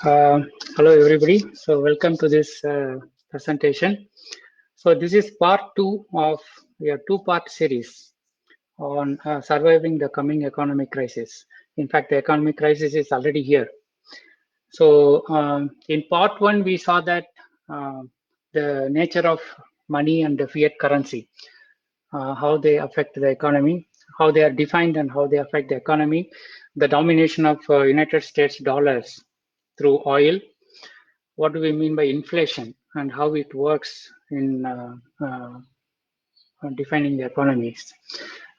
Hello everybody. So welcome to this presentation. So this is part two of a two-part series on surviving the coming economic crisis. In fact, the economic crisis is already here. So in part one, we saw that the nature of money and the fiat currency, how they affect the economy, how they are defined and how they affect the economy, the domination of United States dollars through oil. What do we mean by inflation and how it works in defining the economies,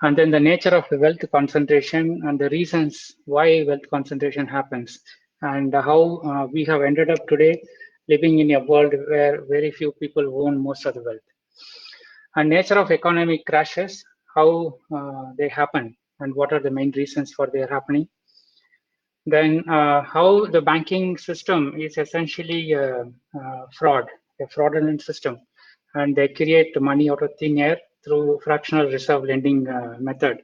and then the nature of the wealth concentration and the reasons why wealth concentration happens, and how we have ended up today living in a world where very few people own most of the wealth, and nature of economic crashes, how they happen and what are the main reasons for their happening. Then how the banking system is essentially fraud, a fraudulent system, and they create money out of thin air through fractional reserve lending method.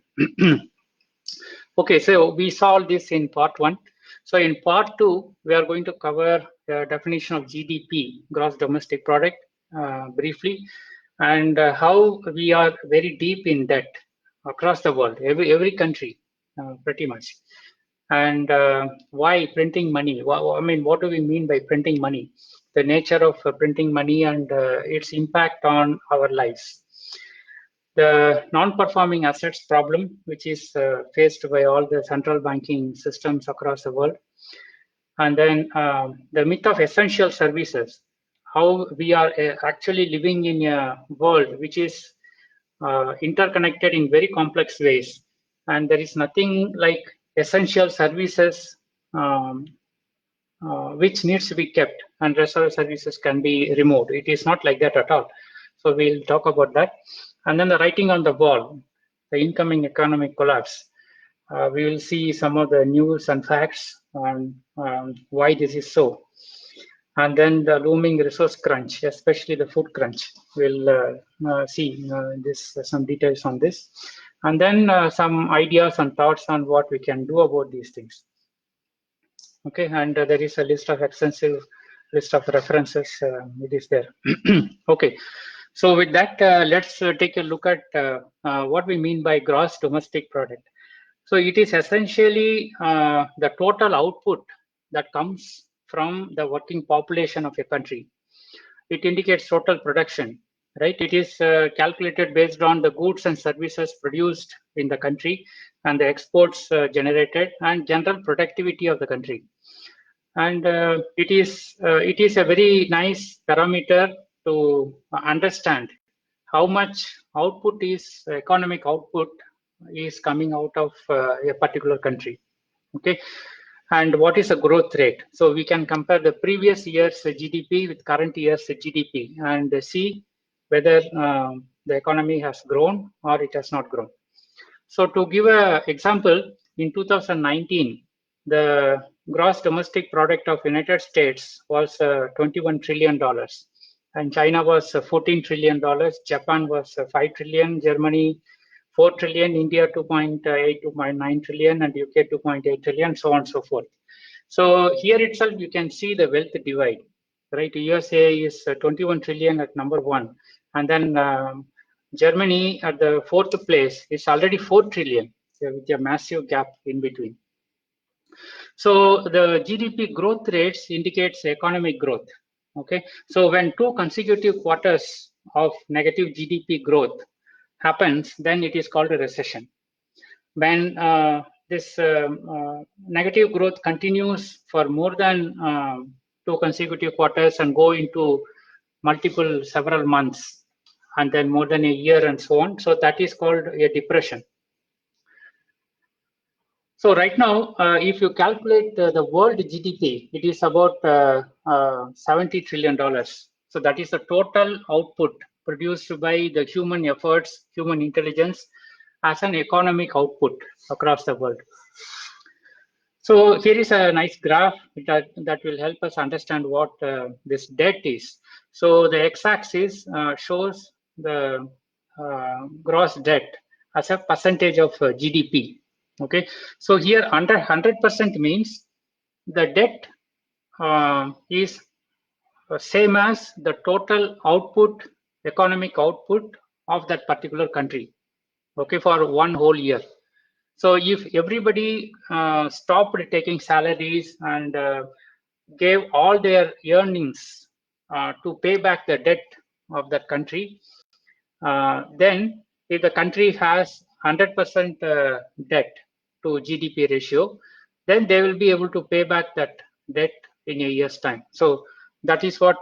Okay, so we saw this in part one. So in part two, we are going to cover the definition of GDP, gross domestic product, briefly, and how we are very deep in debt across the world, every country, pretty much. And why printing money? I mean, what do we mean by printing money? The nature of printing money and its impact on our lives. The non-performing assets problem, which is faced by all the central banking systems across the world. And then the myth of essential services, how we are actually living in a world which is interconnected in very complex ways. And there is nothing like essential services which needs to be kept and rest of the services can be removed. It is not like that at all. So we'll talk about that. And then the writing on the wall, the incoming economic collapse. We will see some of the news and facts on why this is so. And then the looming resource crunch, especially the food crunch. We'll see some details on this. And then some ideas and thoughts on what we can do about these things. Okay, and there is a list of extensive list of references. It is there. Okay, so with that, let's take a look at what we mean by gross domestic product. So it is essentially the total output that comes from the working population of a country. It indicates total production, right? It is calculated based on the goods and services produced in the country and the exports generated and general productivity of the country. And it is a very nice parameter to understand how much output is economic output is coming out of a particular country. Okay, and what is a growth rate? So we can compare the previous year's GDP with current year's GDP and see whether the economy has grown or it has not grown. So to give an example, in 2019, the gross domestic product of United States was $21 trillion, and China was $14 trillion, Japan was $5 trillion, Germany 4 trillion, India 2.8, 2.9 trillion, and UK 2.8 trillion, so on and so forth. So here itself, you can see the wealth divide, right? USA is 21 trillion at number one, and then Germany at the fourth place is already 4 trillion with a massive gap in between. So the GDP growth rates indicates economic growth. Okay, so when two consecutive quarters of negative GDP growth happens, then it is called a recession. When this negative growth continues for more than two consecutive quarters and go into several months, and then more than a year and so on, so that is called a depression. So right now, if you calculate the world GDP, it is about $70 trillion. So that is the total output produced by the human efforts, human intelligence as an economic output across the world. So here is a nice graph that will help us understand what this debt is. So the x-axis shows the gross debt as a percentage of GDP. Okay, so here under 100% means the debt is same as the total output, economic output of that particular country, okay, for one whole year. So if everybody stopped taking salaries and gave all their earnings to pay back the debt of that country, then if the country has 100% debt to GDP ratio, then they will be able to pay back that debt in a year's time. So that is what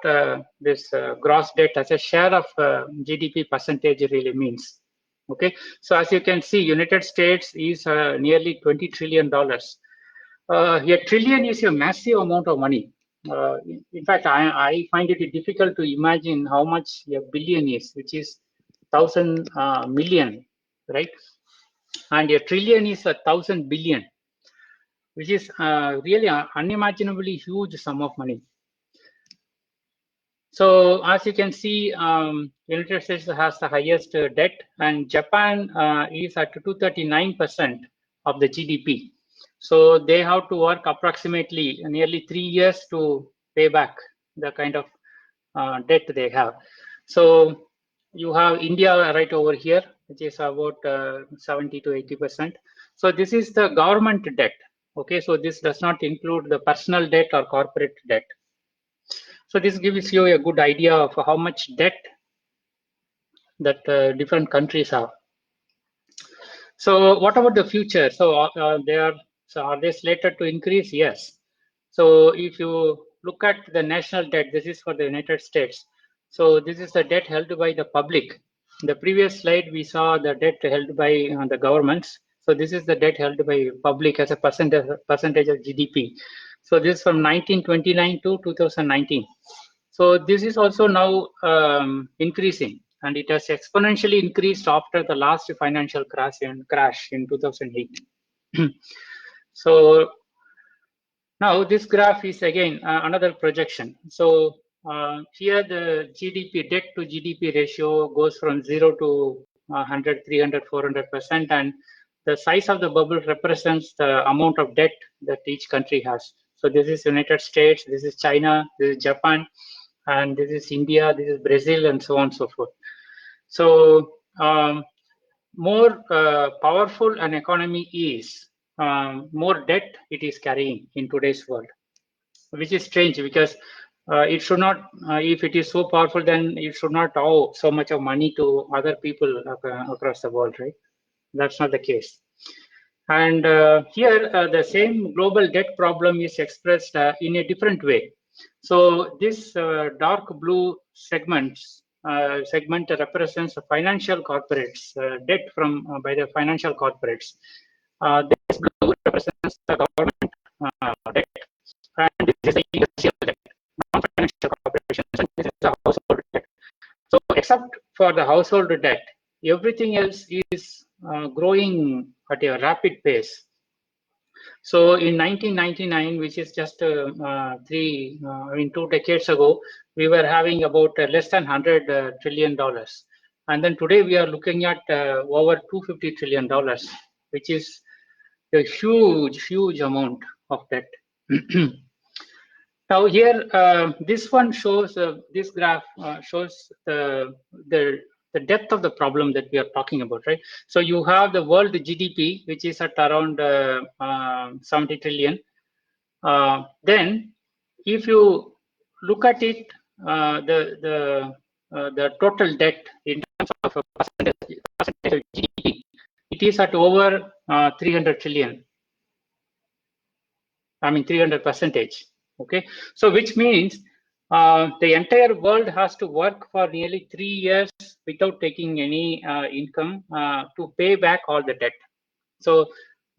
this gross debt as a share of GDP percentage really means. Okay, so as you can see, United States is nearly $20 trillion. A trillion is a massive amount of money. In fact, I find it difficult to imagine how much a billion is, which is 1,000 million, right? And a trillion is 1,000 billion, which is really unimaginably huge sum of money. So as you can see, United States has the highest debt, and Japan is at 239% of the GDP. So they have to work approximately nearly 3 years to pay back the kind of debt they have. So you have India right over here, which is about 70 to 80%. So this is the government debt. Okay, so this does not include the personal debt or corporate debt. So this gives you a good idea of how much debt that different countries have. So what about the future? So are they slated to increase? Yes. So if you look at the national debt, this is for the United States. So this is the debt held by the public. In the previous slide, we saw the debt held by the governments. So this is the debt held by public as a percentage of GDP. So this is from 1929 to 2019. So this is also now increasing, and it has exponentially increased after the last financial crash in 2008. So now this graph is again another projection. So here the GDP debt to GDP ratio goes from 0 to 100, 300, 400%, and the size of the bubble represents the amount of debt that each country has. So this is United States, this is China, this is Japan, and this is India, this is Brazil, and so on and so forth. So more powerful an economy is, more debt it is carrying in today's world, which is strange because it should not, if it is so powerful, then it should not owe so much of money to other people across the world, right? That's not the case. And here, the same global debt problem is expressed in a different way. So this dark blue segment represents the financial corporates, debt from by the financial corporates. This blue represents the government debt, and this is the industrial debt, non-financial corporations, and this is the household debt. So except for the household debt, everything else is growing at a rapid pace. So in 1999, which is just 2 decades ago, we were having about less than $100 trillion. And then today we are looking at over $250 trillion, which is a huge, huge amount of debt. Now here, this one shows, this graph shows the depth of the problem that we are talking about, right? So you have the world GDP, which is at around 70 trillion. Then if you look at it, the total debt in terms of a percentage of GDP, it is at over 300 trillion. I mean 300%. Okay, so which means the entire world has to work for nearly 3 years without taking any income to pay back all the debt. So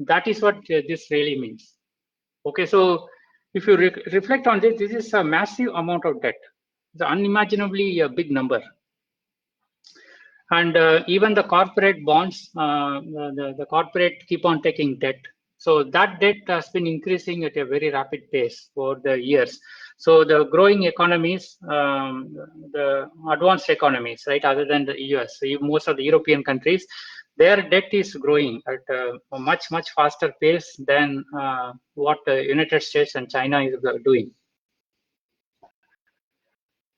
that is what this really means. Okay, so if you reflect on this, this is a massive amount of debt. It's unimaginably a big number. And even the corporate bonds, the corporate keep on taking debt. So that debt has been increasing at a very rapid pace over the years. So the growing economies, the advanced economies, right, other than the US, so most of the European countries, their debt is growing at a much faster pace than what the United States and China is doing.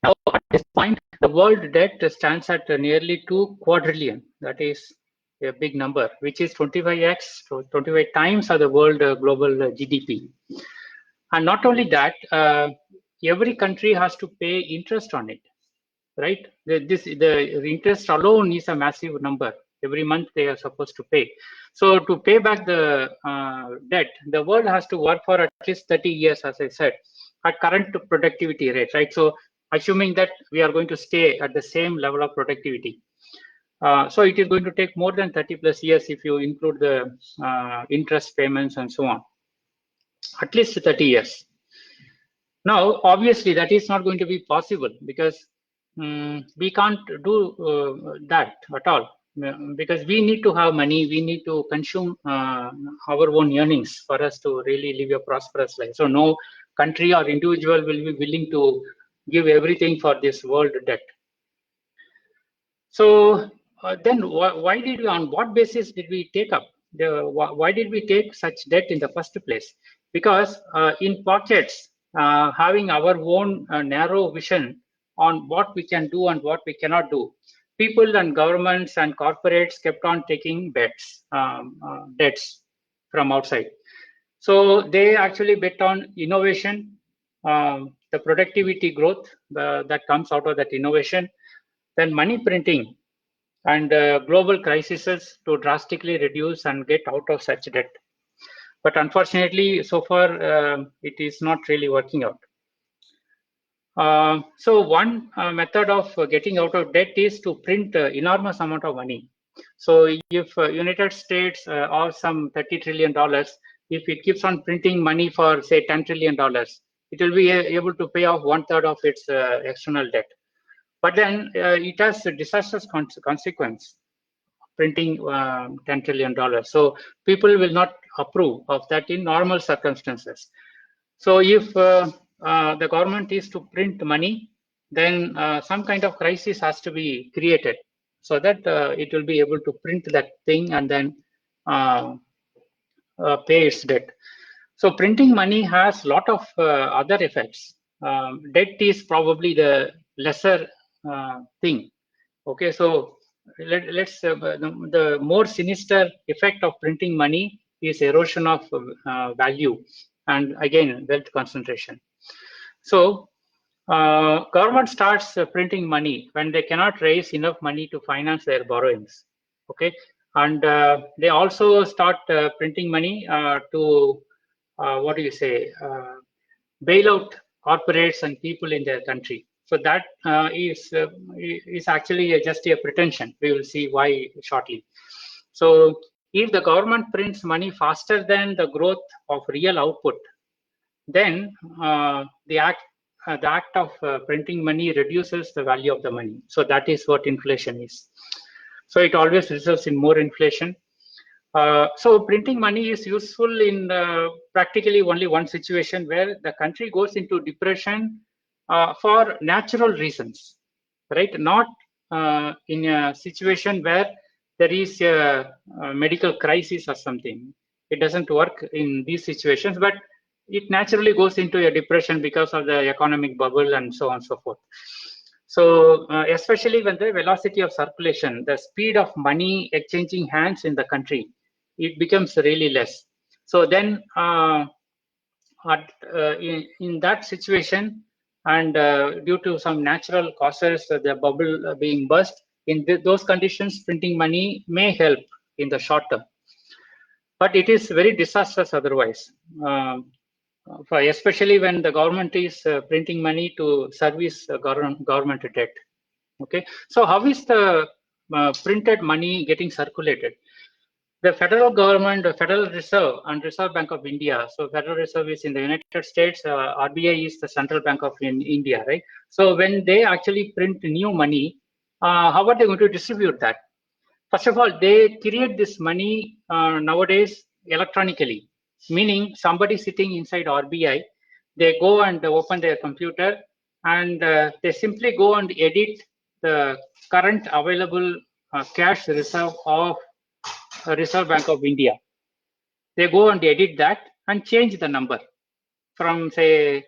Now, at this point, the world debt stands at nearly 2 quadrillion. That is a big number, which is 25x, so 25 times of the world global GDP. And not only that, every country has to pay interest on it, right? The interest alone is a massive number. Every month they are supposed to pay. So to pay back the debt, the world has to work for at least 30 years, as I said, at current productivity rate, right? So assuming that we are going to stay at the same level of productivity. So it is going to take more than 30 plus years if you include the interest payments and so on. At least 30 years. Now, obviously, that is not going to be possible because we can't do that at all. Because we need to have money, we need to consume our own earnings for us to really live a prosperous life. So no country or individual will be willing to give everything for this world debt. So then why did we, on what basis did we take up? Why did we take such debt in the first place? Because in pockets, having our own narrow vision on what we can do and what we cannot do, people and governments and corporates kept on taking debts from outside. So they actually bet on innovation, the productivity growth that comes out of that innovation, then money printing and global crises to drastically reduce and get out of such debt. But unfortunately, so far, it is not really working out. So one method of getting out of debt is to print enormous amount of money. So if United States or some $30 trillion, if it keeps on printing money for say $10 trillion, it will be able to pay off 1/3 of its external debt. But then it has a disastrous consequence, printing $10 trillion. So people will not approve of that in normal circumstances. So if the government is to print money, then some kind of crisis has to be created so that it will be able to print that thing and then pay its debt. So printing money has a lot of other effects. Debt is probably the lesser thing. Okay, so let's the more sinister effect of printing money is erosion of value and again wealth concentration. So government starts printing money when they cannot raise enough money to finance their borrowings. Okay, and they also start printing money to what do you say, bail out corporates and people in their country. So that is actually just a pretension. We will see why shortly. So if the government prints money faster than the growth of real output, then the act of printing money reduces the value of the money. So that is what inflation is. So it always results in more inflation. So printing money is useful in practically only one situation where the country goes into depression for natural reasons, right? Not in a situation where there is a medical crisis or something. It doesn't work in these situations, but it naturally goes into a depression because of the economic bubble and so on and so forth. So especially when the velocity of circulation, the speed of money exchanging hands in the country, it becomes really less. So then in that situation, and due to some natural causes, the bubble being burst, in those conditions, printing money may help in the short term. But it is very disastrous otherwise, especially when the government is printing money to service government debt. Okay, so how is the printed money getting circulated? The federal government, the Federal Reserve and Reserve Bank of India. So Federal Reserve is in the United States, RBI is the Central Bank of India, right? So when they actually print new money, how are they going to distribute that? First of all, they create this money nowadays electronically, meaning somebody sitting inside RBI, they go and open their computer and they simply go and edit the current available cash reserve of Reserve Bank of India. They go and edit that and change the number from say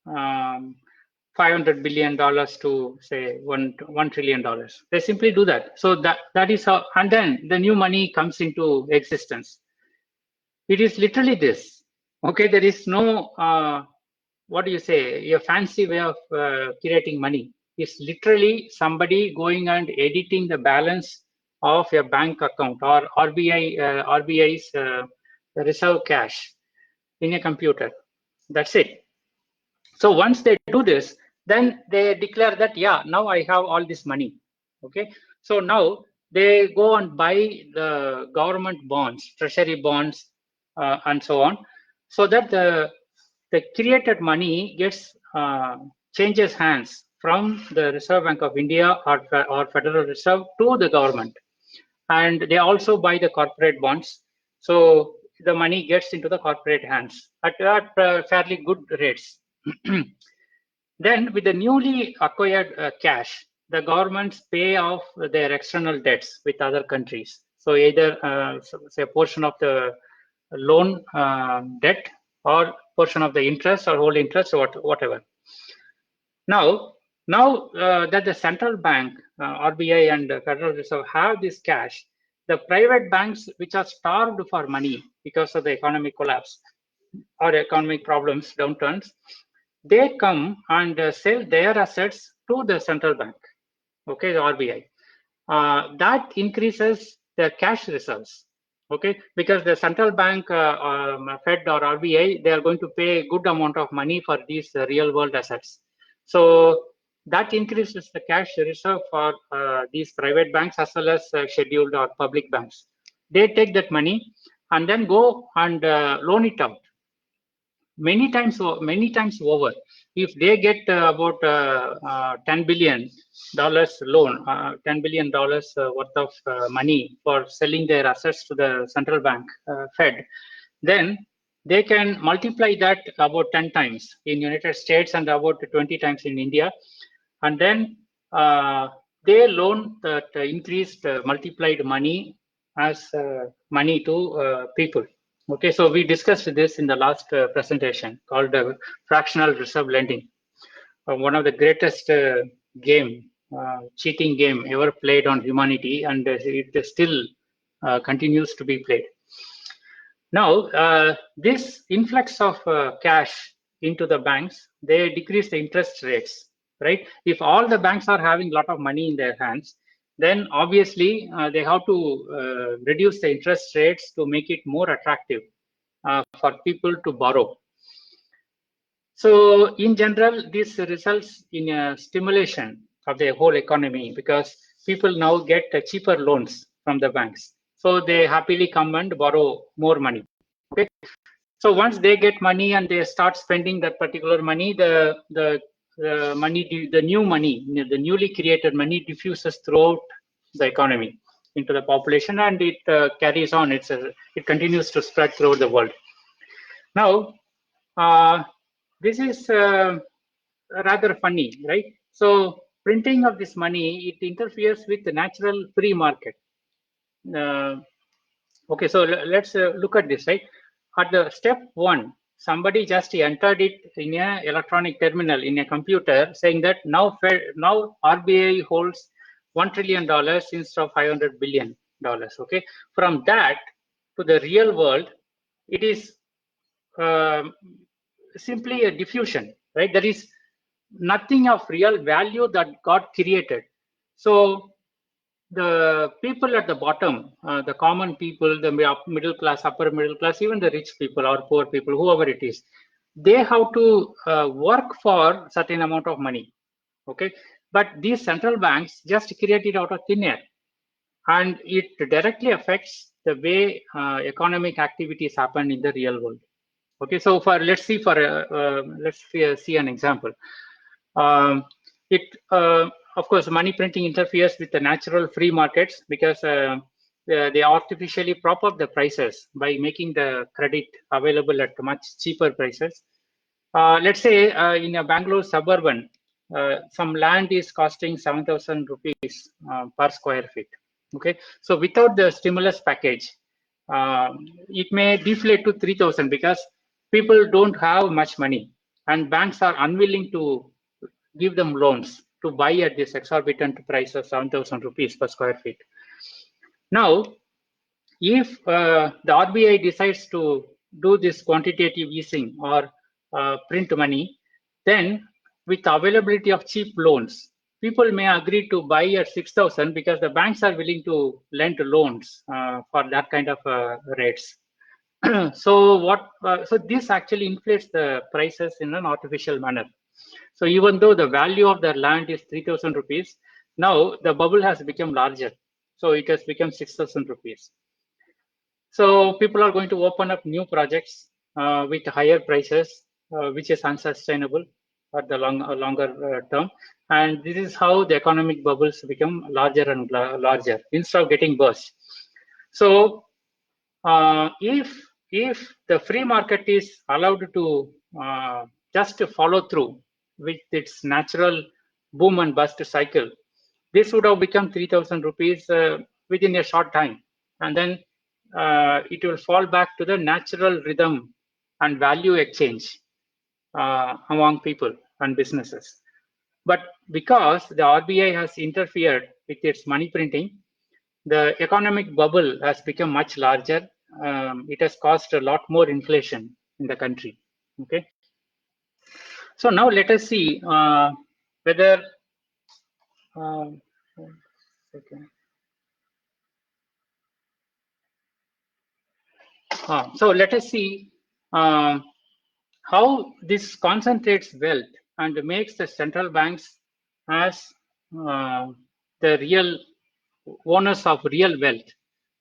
$500 billion to say $1 trillion. They simply do that. So that is how, and then the new money comes into existence. It is literally this. Okay, there is no what do you say, a fancy way of creating money. It's literally somebody going and editing the balance of a bank account or RBI's reserve cash in a computer. That's it. So once they do this, then they declare that, yeah, now I have all this money. Okay. So now they go and buy the government bonds, treasury bonds, and so on, so that the created money gets changes hands from the Reserve Bank of India or Federal Reserve to the government. And they also buy the corporate bonds. So the money gets into the corporate hands at fairly good rates. Then with the newly acquired cash, the governments pay off their external debts with other countries. So either say a portion of the loan debt or portion of the interest or whole interest or whatever. Now that the central bank, RBI and the Federal Reserve have this cash, the private banks which are starved for money because of the economic collapse or economic problems, downturns, they come and sell their assets to the central bank, okay, the RBI. That increases their cash reserves, okay, because the central bank, Fed or RBI, they are going to pay a good amount of money for these real world assets. So that increases the cash reserve for these private banks as well as scheduled or public banks. They take that money and then go and loan it out many times over. If they get about $10 billion loan, $10 billion worth of money for selling their assets to the central bank, Fed, then they can multiply that about 10 times in United States and about 20 times in India. And then they loan that increased multiplied money as money to people. Okay, so we discussed this in the last presentation called fractional reserve lending, one of the greatest cheating game ever played on humanity, and it still continues to be played. Now, this influx of cash into the banks, they decrease the interest rates, right? If all the banks are having a lot of money in their hands, then obviously they have to reduce the interest rates to make it more attractive for people to borrow. So in general, this results in a stimulation of the whole economy because people now get cheaper loans from the banks. So they happily come and borrow more money. Okay. So once they get money and they start spending that particular money, the new money, the newly created money diffuses throughout the economy into the population, and it carries on. It continues to spread throughout the world. Now, this is rather funny, right? So printing of this money, it interferes with the natural free market. Okay, so let's look at this, right? At the step one, somebody just entered it in an electronic terminal in a computer, saying that now RBI holds $1 trillion instead of $500 billion. Okay, from that to the real world, it is simply a diffusion, right? There is nothing of real value that got created. So the people at the bottom, the common people, the middle class, upper middle class, even the rich people or poor people, whoever it is, they have to work for certain amount of money. Okay, but these central banks just create it out of thin air, and it directly affects the way economic activities happen in the real world. Okay, so let's see an example. Of course, money printing interferes with the natural free markets because they artificially prop up the prices by making the credit available at much cheaper prices. Let's say in a Bangalore suburban, some land is costing 7,000 rupees per square feet. Okay, so without the stimulus package, it may deflate to 3,000 because people don't have much money and banks are unwilling to give them loans to buy at this exorbitant price of 7,000 rupees per square feet. Now, if the RBI decides to do this quantitative easing or print money, then with availability of cheap loans, people may agree to buy at 6,000 because the banks are willing to lend loans for that kind of rates. So this actually inflates the prices in an artificial manner. So even though the value of the land is 3,000 rupees, now the bubble has become larger. So it has become 6,000 rupees. So people are going to open up new projects with higher prices, which is unsustainable at the longer term. And this is how the economic bubbles become larger and larger instead of getting burst. So if the free market is allowed to just follow through with its natural boom and bust cycle, this would have become 3,000 rupees within a short time, and then it will fall back to the natural rhythm and value exchange among people and businesses. But because the RBI has interfered with its money printing, the economic bubble has become much larger. It has caused a lot more inflation in the country. Okay. So now let us see whether. Okay. So let us see how this concentrates wealth and makes the central banks as the real owners of real wealth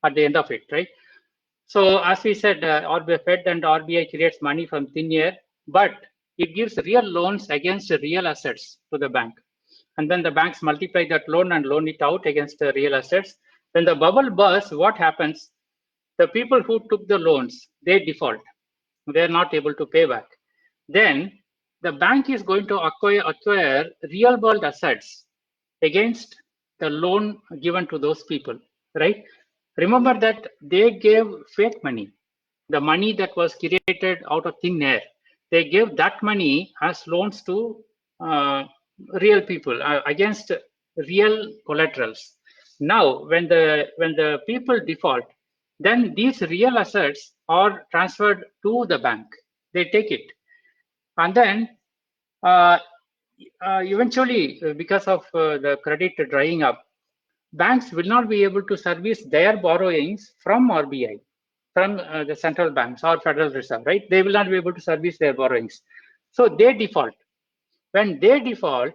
at the end of it, right? So as we said, RBI Fed and RBI creates money from thin air, but it gives real loans against real assets to the bank. And then the banks multiply that loan and loan it out against the real assets. When the bubble bursts, what happens? The people who took the loans, they default. They're not able to pay back. Then the bank is going to acquire real world assets against the loan given to those people, right? Remember that they gave fake money, the money that was created out of thin air. They gave that money as loans to real people against real collaterals. Now, when the people default, then these real assets are transferred to the bank. They take it, and then uh, eventually, because of the credit drying up, banks will not be able to service their borrowings from RBI, from the central banks or Federal Reserve, right? They will not be able to service their borrowings. So they default. When they default,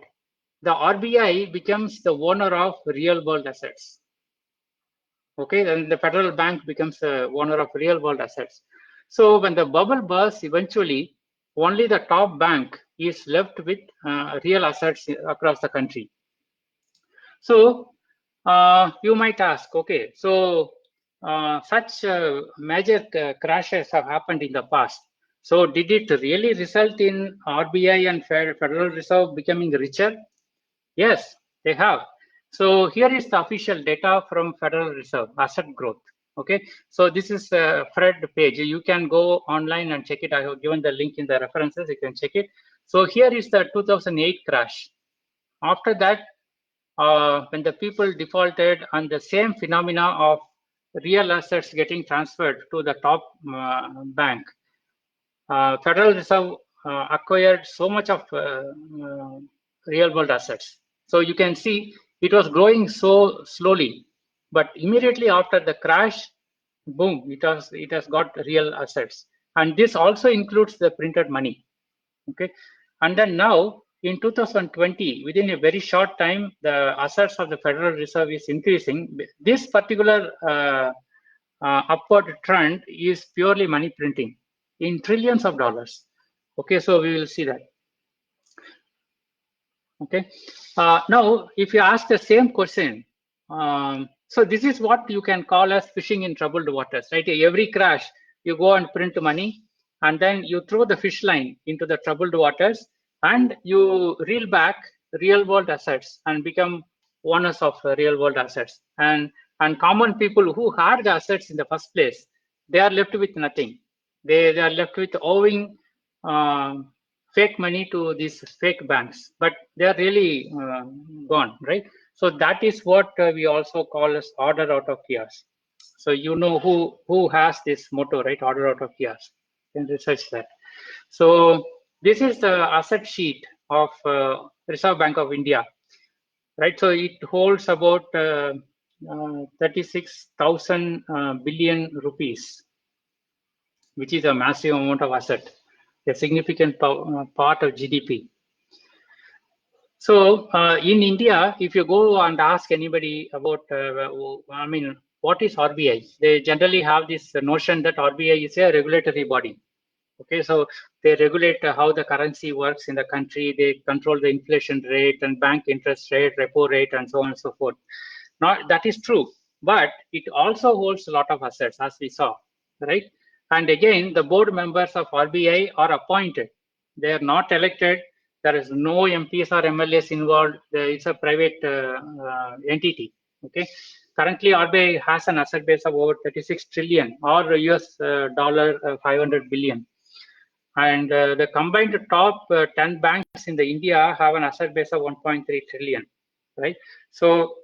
the RBI becomes the owner of real world assets. Okay, then the federal bank becomes the owner of real world assets. So when the bubble bursts, eventually, only the top bank is left with real assets across the country. So you might ask, okay, so such major crashes have happened in the past. So did it really result in RBI and Federal Reserve becoming richer? Yes, they have. So here is the official data from Federal Reserve, asset growth. Okay, so this is a Fred page. You can go online and check it. I have given the link in the references. You can check it. So here is the 2008 crash. After that, when the people defaulted and the same phenomena of real assets getting transferred to the top bank, Federal Reserve acquired so much of real world assets. So you can see it was growing so slowly, but immediately after the crash, boom, it has got real assets. And this also includes the printed money. Okay, and then now in 2020, within a very short time, the assets of the Federal Reserve is increasing. This particular upward trend is purely money printing in trillions of dollars. Okay, so we will see that. Okay, now if you ask the same question, so this is what you can call as fishing in troubled waters, right? Every crash, you go and print money, and then you throw the fish line into the troubled waters, and you reel back real world assets and become owners of real world assets. And common people who had the assets in the first place, they are left with nothing. They are left with owing fake money to these fake banks, but they are really gone, right? So that is what we also call as order out of chaos. So you know who has this motto, right? Order out of chaos. You can research that. So this is the asset sheet of Reserve Bank of India, right? So it holds about 36,000 billion rupees, which is a massive amount of asset, a significant part of GDP. So in India, if you go and ask anybody about, I mean, what is RBI? They generally have this notion that RBI is a regulatory body. Okay, so they regulate how the currency works in the country. They control the inflation rate and bank interest rate, repo rate, and so on and so forth. Not that is true, but it also holds a lot of assets, as we saw, right? And again, the board members of RBI are appointed. They are not elected. There is no MPs or MLAs involved. It's a private entity. Okay. Currently, RBI has an asset base of over 36 trillion or US dollar 500 billion. And the combined top 10 banks in the India have an asset base of 1.3 trillion, right? So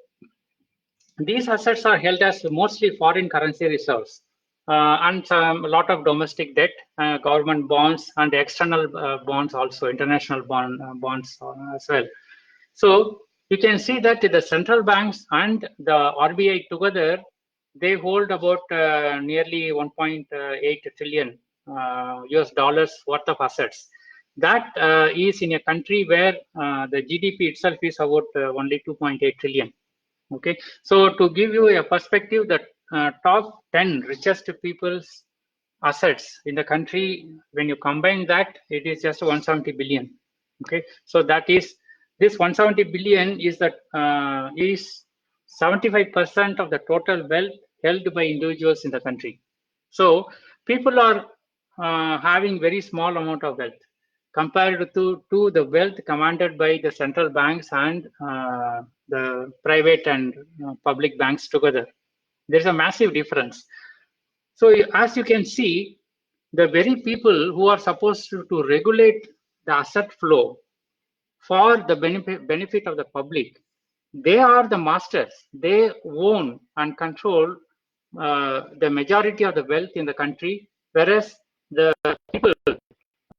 these assets are held as mostly foreign currency reserves and a lot of domestic debt, government bonds, and external bonds also, international bonds as well. So you can see that the central banks and the RBI together, they hold about nearly 1.8 trillion US dollars worth of assets. That is in a country where the GDP itself is about only 2.8 trillion. Okay, so to give you a perspective, the top 10 richest people's assets in the country, when you combine that, it is just 170 billion. Okay, so that is this 170 billion is that is 75% of the total wealth held by individuals in the country. So people are having very small amount of wealth compared to the wealth commanded by the central banks and the private and public banks together. There's a massive difference. So as you can see, the very people who are supposed to regulate the asset flow for the benefit of the public, they are the masters. They own and control the majority of the wealth in the country, whereas the people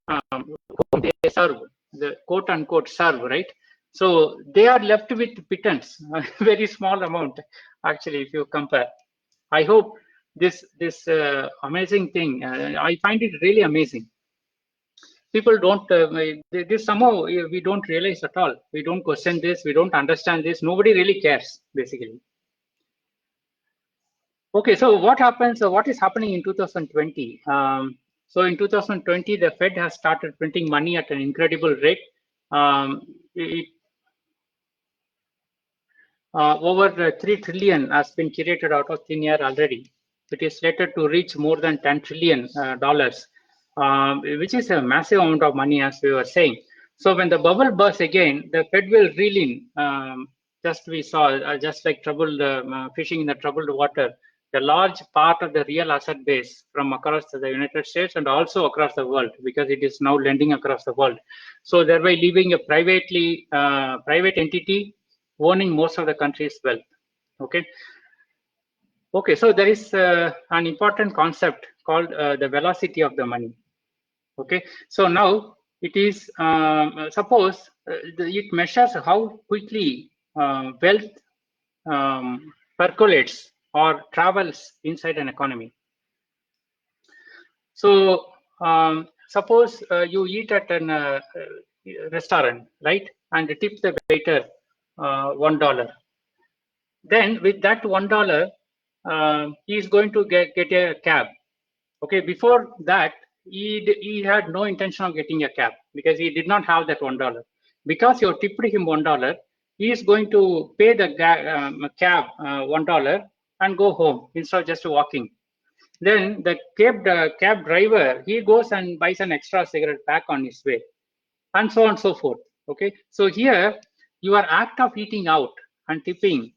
whom they serve, the quote unquote serve, right? So they are left with pittance, a very small amount, actually, if you compare. I hope this amazing thing, I find it really amazing. People don't, this somehow we don't realize at all. We don't question this, we don't understand this, nobody really cares, basically. Okay, so what happens, what is happening in 2020? So in 2020, the Fed has started printing money at an incredible rate. Over 3 trillion has been created out of thin air already. It is slated to reach more than $10 trillion, which is a massive amount of money, as we were saying. So when the bubble bursts again, the Fed will reel in. Just we saw, just like fishing in the troubled water, the large part of the real asset base from across the United States and also across the world, because it is now lending across the world. So thereby leaving a private entity owning most of the country's wealth. Okay. Okay, so there is an important concept called the velocity of the money. Okay, so now it is, suppose it measures how quickly wealth percolates or travels inside an economy. So suppose you eat at a restaurant, right, and tip the waiter $1. Then with that $1, he is going to get a cab. Okay, before that, he had no intention of getting a cab because he did not have that $1. Because you tipped him $1, he is going to pay the cab $1 and go home instead of just walking. Then the cab driver, he goes and buys an extra cigarette pack on his way, and so on and so forth. Okay, so here your act of eating out and tipping,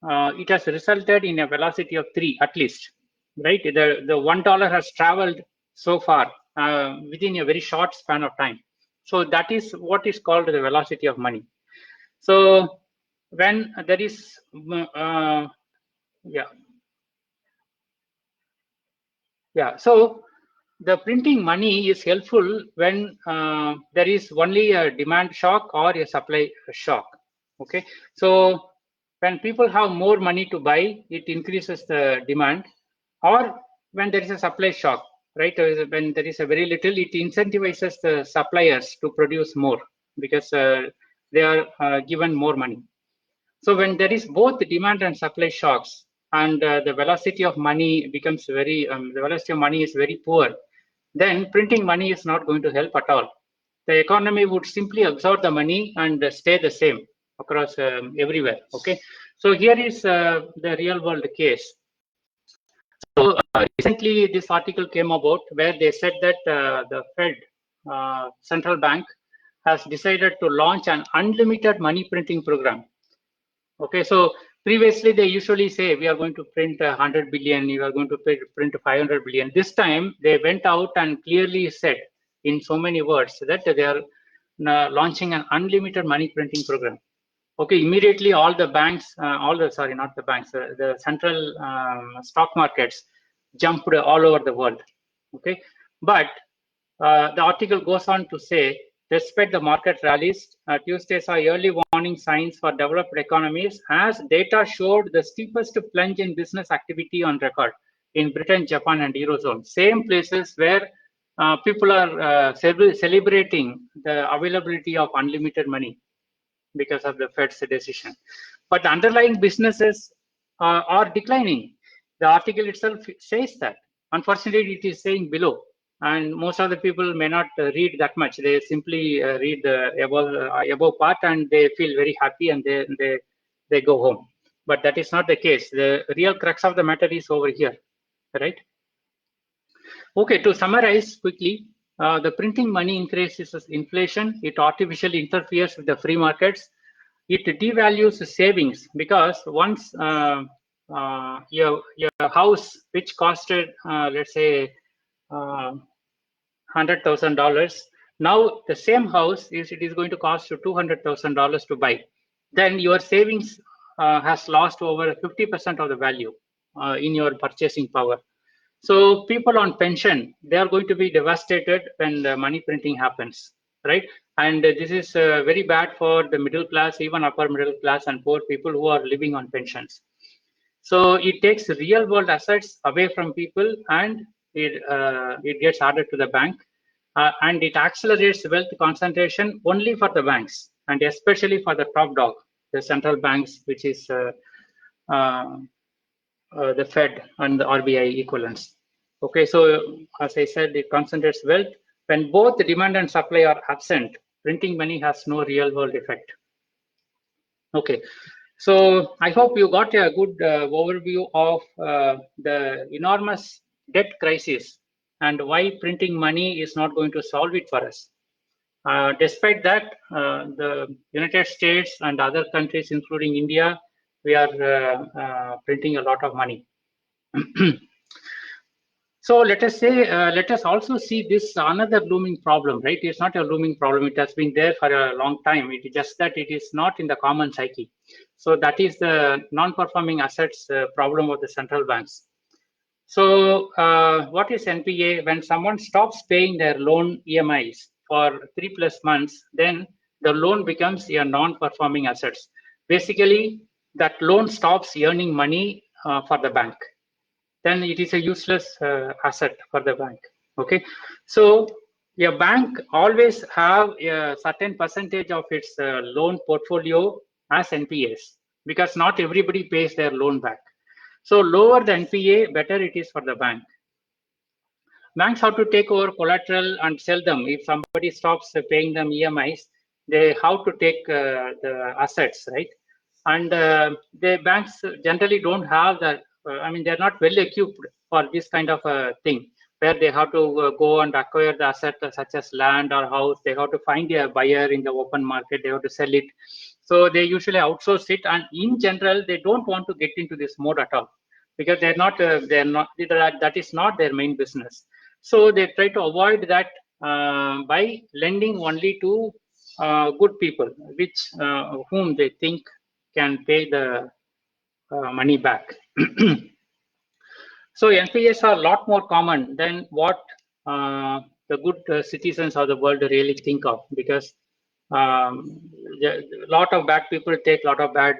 it has resulted in a velocity of 3 at least. right? The $1 has traveled so far within a very short span of time. So that is what is called the velocity of money. So when there is, so the printing money is helpful when there is only a demand shock or a supply shock. Okay, so when people have more money to buy, it increases the demand, or when there is a supply shock, right? When there is a very little, it incentivizes the suppliers to produce more because they are given more money. So when there is both demand and supply shocks, and the velocity of money becomes very, the velocity of money is very poor, then printing money is not going to help at all. The economy would simply absorb the money and stay the same across everywhere. Okay, so here is the real world case. So recently, this article came about where they said that the Fed central bank has decided to launch an unlimited money printing program. Okay, so previously they usually say we are going to print 100 billion, you are going to print 500 billion. This time they went out and clearly said in so many words that they are launching an unlimited money printing program. Okay, immediately all the banks, not the banks, the central stock markets jumped all over the world. Okay, but the article goes on to say, despite the market rallies, Tuesday saw early warning signs for developed economies as data showed the steepest plunge in business activity on record in Britain, Japan, and Eurozone. Same places where people are celebrating the availability of unlimited money because of the Fed's decision. But the underlying businesses are declining. The article itself says that. Unfortunately, it is saying below. And most of the people may not read that much. They simply read the above part and they feel very happy and they go home. But that is not the case. The real crux of the matter is over here, right? Okay, to summarize quickly, the printing money increases inflation. It artificially interferes with the free markets. It devalues savings because once your house, which costed let's say $100,000, now the same house it is going to cost you $200,000 to buy. Then your savings has lost over 50% of the value in your purchasing power. So people on pension, they are going to be devastated when the money printing happens, right? And this is very bad for the middle class, even upper middle class and poor people who are living on pensions. So it takes real world assets away from people and it gets added to the bank. And it accelerates wealth concentration only for the banks and especially for the top dog, the central banks, which is the Fed and the RBI equivalents. Okay, so as I said, it concentrates wealth. When both the demand and supply are absent, printing money has no real world effect. Okay, so I hope you got a good overview of the enormous debt crisis and why printing money is not going to solve it for us. Despite that, the United States and other countries, including India, we are printing a lot of money. So let us say, let us also see this another looming problem, right? It's not a looming problem. It has been there for a long time. It is just that it is not in the common psyche. So that is the non-performing assets problem of the central banks. So what is NPA? When someone stops paying their loan EMIs for 3+ months, then the loan becomes a non-performing assets. Basically, that loan stops earning money for the bank. Then it is a useless asset for the bank. Okay, so a bank always have a certain percentage of its loan portfolio as NPAs because not everybody pays their loan back. So lower the NPA, better it is for the bank. Banks have to take over collateral and sell them. If somebody stops paying them EMIs, they have to take the assets, right? And the banks generally don't have that. I mean, they're not well equipped for this kind of a thing, where they have to go and acquire the asset such as land or house. They have to find a buyer in the open market. They have to sell it. So they usually outsource it. And in general, they don't want to get into this mode at all. because that is not their main business. So they try to avoid that by lending only to good people, whom they think can pay the money back. So NPAs are a lot more common than what the good citizens of the world really think of, because a lot of bad people take a lot of bad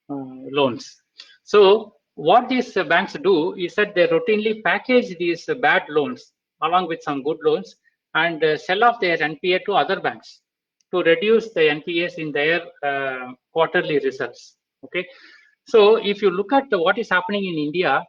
loans. So what these banks do is that they routinely package these bad loans along with some good loans and sell off their NPA to other banks to reduce the NPAs in their quarterly results. Okay, so if you look at what is happening in India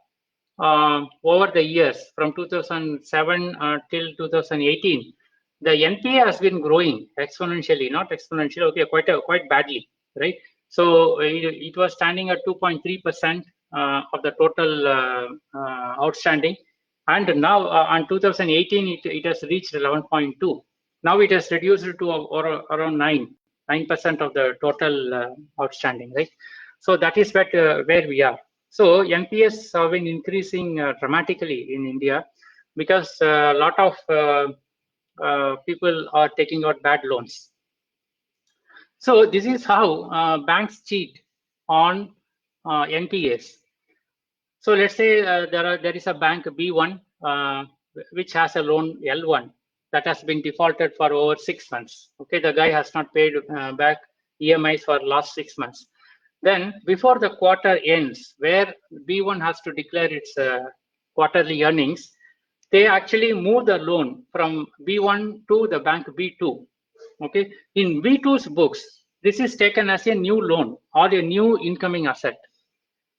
over the years from 2007 till 2018, the NPA has been growing exponentially, not exponentially, okay, quite badly, right? So it was standing at 2.3% of the total outstanding, and now on 2018 it has reached 11.2. Now it has reduced to around 9% of the total outstanding, right? So that is where we are. So NPS have been increasing dramatically in India because a lot of people are taking out bad loans. So this is how banks cheat on NPAs. So let's say there is a bank B1 which has a loan L1 that has been defaulted for over 6 months. Okay, the guy has not paid back EMIs for last 6 months. Then before the quarter ends, where B1 has to declare its quarterly earnings, they actually move the loan from B1 to the bank B2. Okay, in B2's books, this is taken as a new loan or a new incoming asset.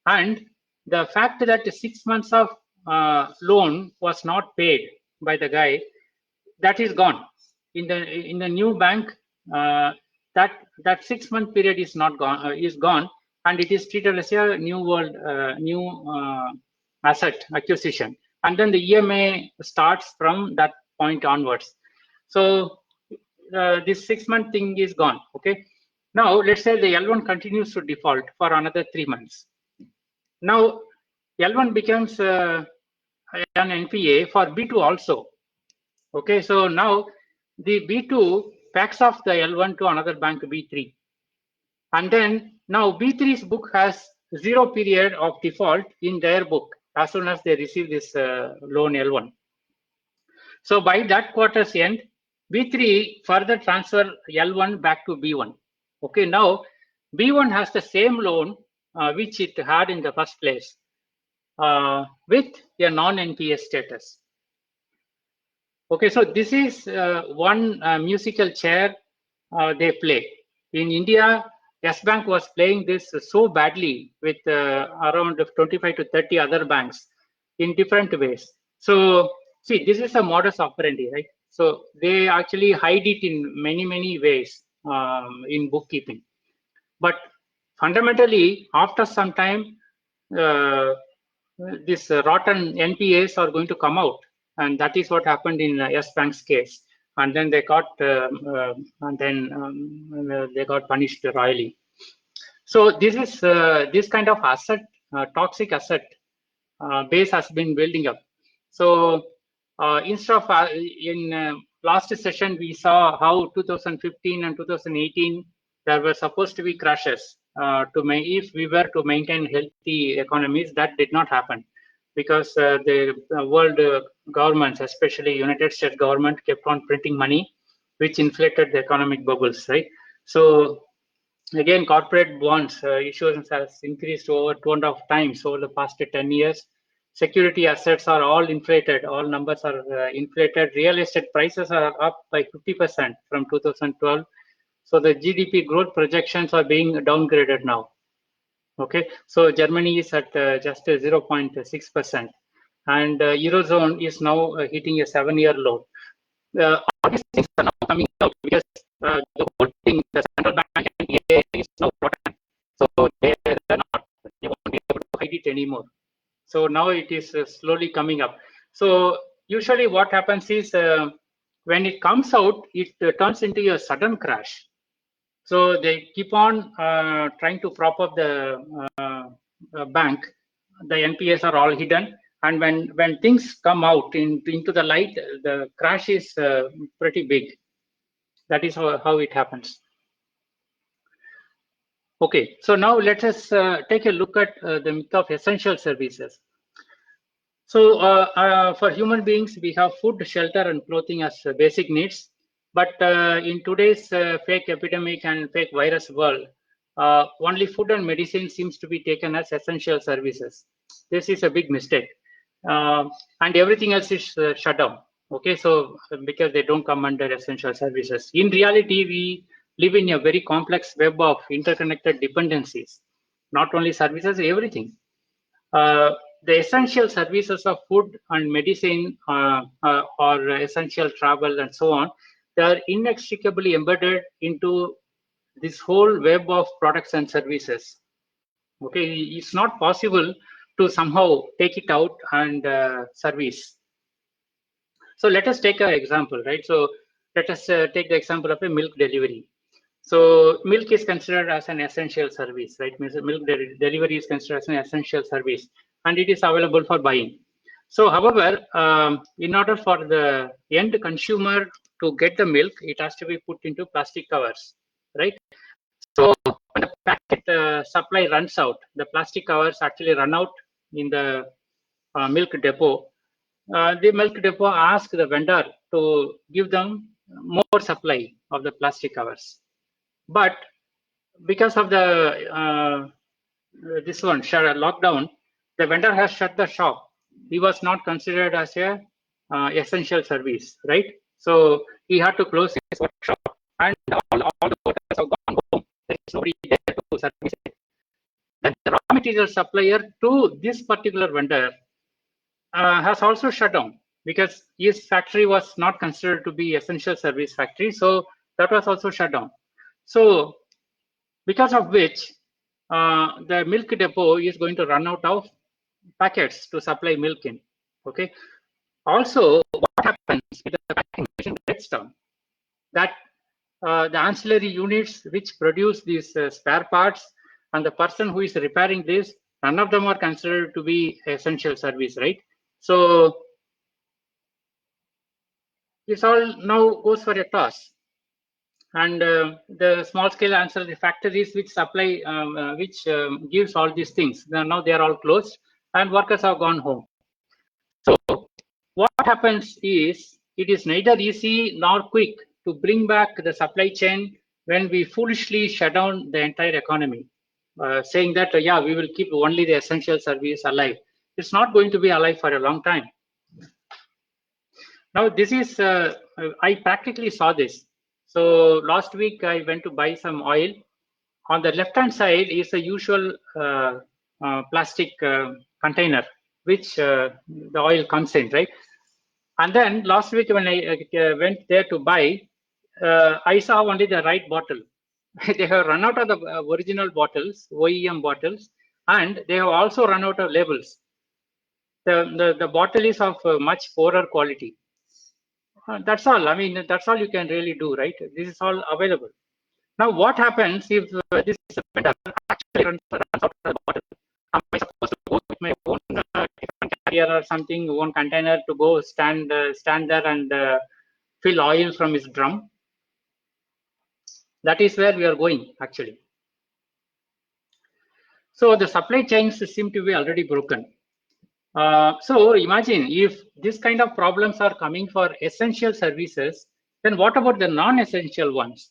And the fact that 6 months of loan was not paid by the guy, that is gone. In the new bank, that 6 month period is not gone, is gone, and it is treated as a new asset acquisition, and then the EMA starts from that point onwards. So this 6 month thing is gone. Okay, now let's say the L1 continues to default for another 3 months. Now L1 becomes an NPA for B2 also. Okay, so now the B2 packs off the L1 to another bank B3, and then now B3's book has 0 period of default in their book as soon as they receive this loan L1. So by that quarter's end, B3 further transfer L1 back to B1. Okay, now B1 has the same loan which it had in the first place with a non-NPA status. Okay, so this is one musical chair they play. In India, Yes Bank was playing this so badly with around 25 to 30 other banks in different ways. So see, this is a modus operandi, right? So they actually hide it in many ways in bookkeeping. But fundamentally, after some time, this rotten NPAs are going to come out, and that is what happened in Yes Bank's case. And then they got they got punished royally. So this is this kind of asset, toxic asset base has been building up. So instead of in last session we saw how 2015 and 2018 there were supposed to be crashes if we were to maintain healthy economies. That did not happen because the world governments, especially United States government, kept on printing money, which inflated the economic bubbles, right? So again, corporate bonds issuance has increased over 2.5 times over the past 10 years. Security assets are all inflated. All numbers are inflated. Real estate prices are up by 50% from 2012. So the GDP growth projections are being downgraded now. Okay, so Germany is at just 0.6%, and Eurozone is now hitting a 7-year low. All these things are now coming out because the whole thing, the central bank and EA is now rotten. So they won't be able to hide it anymore. So now it is slowly coming up. So usually what happens is when it comes out, it turns into a sudden crash. So they keep on trying to prop up the bank the NPS are all hidden, and when things come out into the light, the crash is pretty big. That is how it happens. Okay, so now let us take a look at the myth of essential services. So for human beings, we have food, shelter, and clothing as basic needs. But in today's fake epidemic and fake virus world, only food and medicine seems to be taken as essential services. This is a big mistake. And everything else is shut down. Okay, so because they don't come under essential services. In reality, we live in a very complex web of interconnected dependencies, not only services, everything. The essential services of food and medicine or essential travel and so on, they are inextricably embedded into this whole web of products and services. Okay, it's not possible to somehow take it out and service. So let us take an example, right? So let us take the example of a milk delivery. So milk is considered as an essential service, right? Milk delivery is considered as an essential service, and it is available for buying. So, however, in order for the end consumer to get the milk, it has to be put into plastic covers, right? So when the packet supply runs out, the plastic covers actually run out in the milk depot. The milk depot asks the vendor to give them more supply of the plastic covers. But because of the this one lockdown, the vendor has shut the shop. He was not considered as a essential service, right? So he had to close his workshop, and all the workers have gone home. There is nobody there to service it. Then the raw material supplier to this particular vendor has also shut down because his factory was not considered to be essential service factory. So that was also shut down. So because of which the milk depot is going to run out of packets to supply milk in. Okay. Also, what happens if the packing machine breaks down? That the ancillary units which produce these spare parts and the person who is repairing this, none of them are considered to be essential service, right? So this all now goes for a toss. And the small scale ancillary factories which supply, which gives all these things, now they are all closed and workers have gone home. So what happens is, it is neither easy nor quick to bring back the supply chain when we foolishly shut down the entire economy, saying that, yeah, we will keep only the essential service alive. It's not going to be alive for a long time. Now, this is, I practically saw this. So last week, I went to buy some oil. On the left-hand side is the usual plastic container, which the oil comes in, right? And then last week when I went there to buy, I saw only the right bottle. They have run out of the original bottles, OEM bottles, and they have also run out of labels. The bottle is of much poorer quality. That's all. I mean, that's all you can really do, right? This is all available. Now, what happens if this vendor actually runs out of the bottle? Am I supposed to go with my own carrier or something, one container to go stand there and fill oil from his drum? That is where we are going, actually. So the supply chains seem to be already broken. So imagine if this kind of problems are coming for essential services, then what about the non-essential ones?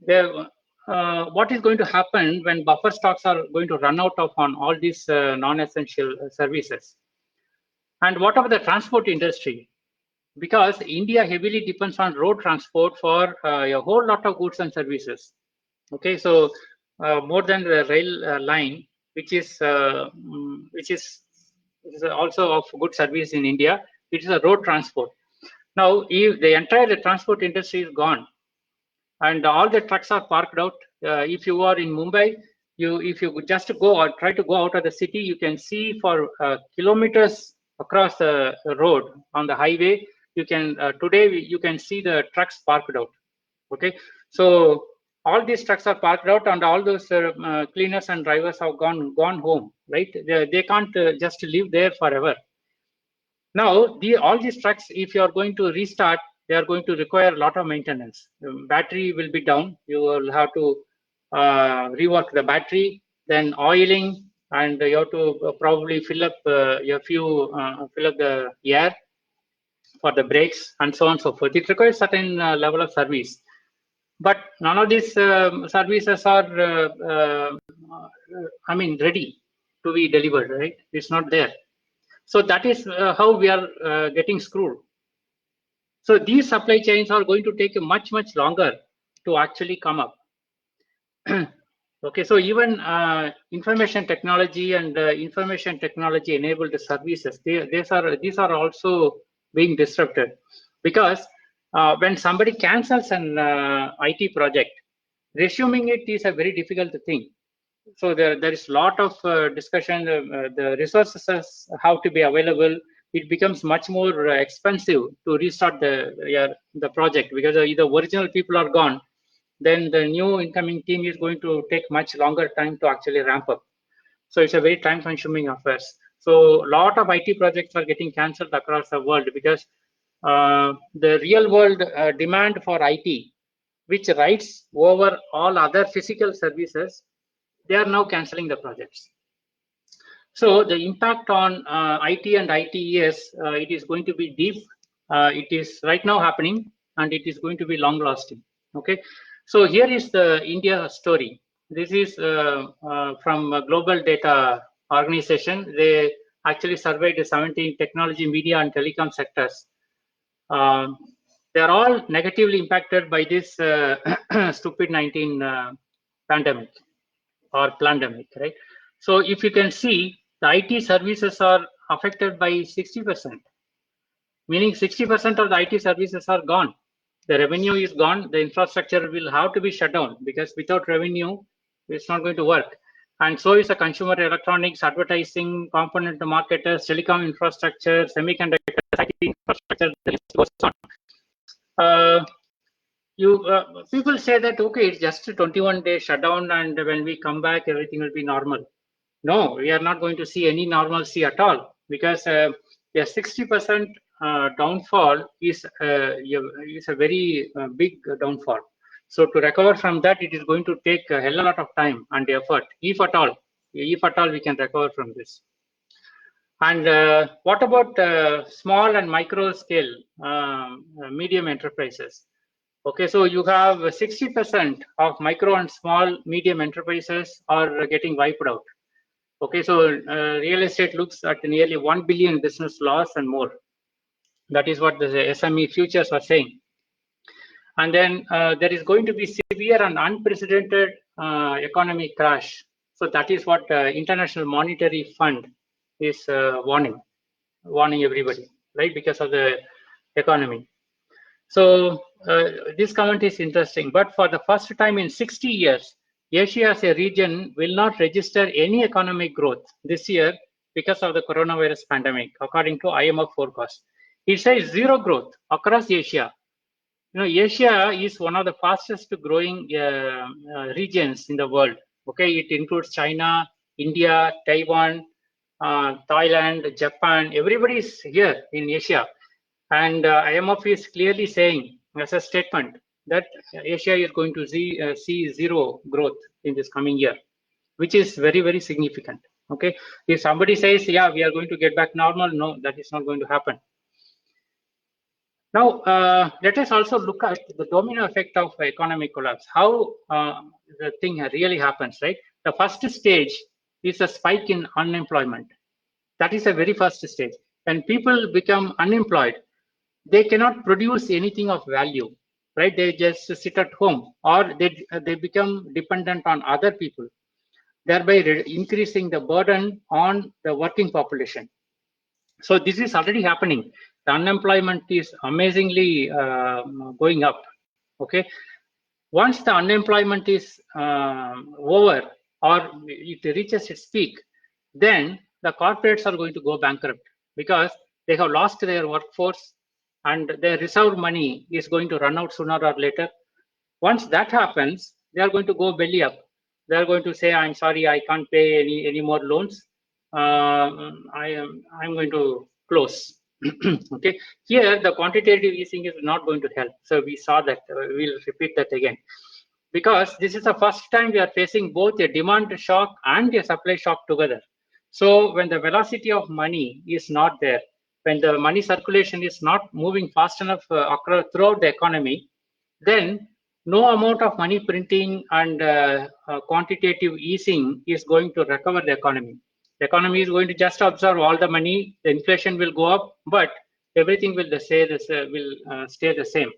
What is going to happen when buffer stocks are going to run out of on all these non-essential services? And what about the transport industry? Because India heavily depends on road transport for a whole lot of goods and services. Okay, so more than the rail line, which is also of good service in India, it is a road transport. Now, if the entire transport industry is gone, and all the trucks are parked out, if you are in Mumbai, if you just go or try to go out of the city, you can see for kilometers across the road on the highway. You can today you can see the trucks parked out. Okay, so all these trucks are parked out, and all those cleaners and drivers have gone home, right? They can't just live there forever. Now, all these trucks, if you are going to restart, they are going to require a lot of maintenance. The battery will be down. You will have to rework the battery, then oiling, and you have to probably fill up fill up the air for the brakes, and so on and so forth. It requires certain level of service. But none of these services are, ready to be delivered, right? It's not there. So that is how we are getting screwed. So these supply chains are going to take much longer to actually come up. Okay, so even information technology and information technology enabled services, these are also being disrupted, because when somebody cancels an IT project, resuming it is a very difficult thing. So there is a lot of discussion. The resources have to be available. It becomes much more expensive to restart the project, because the original people are gone. Then the new incoming team is going to take much longer time to actually ramp up. So it's a very time-consuming affair. So a lot of IT projects are getting cancelled across the world, because the real-world demand for IT, which rides over all other physical services, they are now cancelling the projects. So the impact on IT and ITES, it is going to be deep. It is right now happening, and it is going to be long-lasting. Okay, so here is the India story. This is from a Global Data Organization. They actually surveyed 17 technology, media, and telecom sectors. They are all negatively impacted by this stupid 19 pandemic or pandemic, right? So if you can see, the IT services are affected by 60%, meaning 60% of the IT services are gone. The revenue is gone. The infrastructure will have to be shut down, because without revenue, it's not going to work. And so is the consumer electronics, advertising, component marketers, telecom infrastructure, semiconductors, IT infrastructure, the list goes on. People say that, okay, it's just a 21-day shutdown, and when we come back, everything will be normal. No, we are not going to see any normalcy at all, because a 60% downfall is a very big downfall. So to recover from that, it is going to take a hell of a lot of time and effort, if at all we can recover from this. And what about small and micro scale medium enterprises? Okay, so you have 60% of micro and small medium enterprises are getting wiped out. Okay, so real estate looks at nearly 1 billion business loss and more. That is what the SME futures are saying. And then there is going to be severe and unprecedented economic crash. So that is what International Monetary Fund is warning everybody, right? Because of the economy. So this comment is interesting, but for the first time in 60 years, Asia as a region will not register any economic growth this year because of the coronavirus pandemic, according to IMF forecast. It says zero growth across Asia. You know, Asia is one of the fastest growing regions in the world. Okay, it includes China, India, Taiwan, Thailand, Japan. Everybody is here in Asia. And IMF is clearly saying, as a statement, that Asia is going to see zero growth in this coming year, which is very, very significant. Okay, if somebody says, yeah, we are going to get back normal, no, that is not going to happen. Now, let us also look at the domino effect of economic collapse, how the thing really happens, right? The first stage is a spike in unemployment. That is the very first stage. When people become unemployed, they cannot produce anything of value, right? They just sit at home, or they become dependent on other people, thereby increasing the burden on the working population. So this is already happening. The unemployment is amazingly going up. Okay, once the unemployment is over, or it reaches its peak, then the corporates are going to go bankrupt, because they have lost their workforce, and their reserve money is going to run out sooner or later. Once that happens, they are going to go belly up. They are going to say, I'm sorry, I can't pay any more loans. I'm going to close. Okay, here the quantitative easing is not going to help. So we saw that. We'll repeat that again, because this is the first time we are facing both a demand shock and a supply shock together. So when the velocity of money is not there, when the money circulation is not moving fast enough throughout the economy, then no amount of money printing and quantitative easing is going to recover the economy. The economy is going to just absorb all the money, the inflation will go up, but everything will stay the same.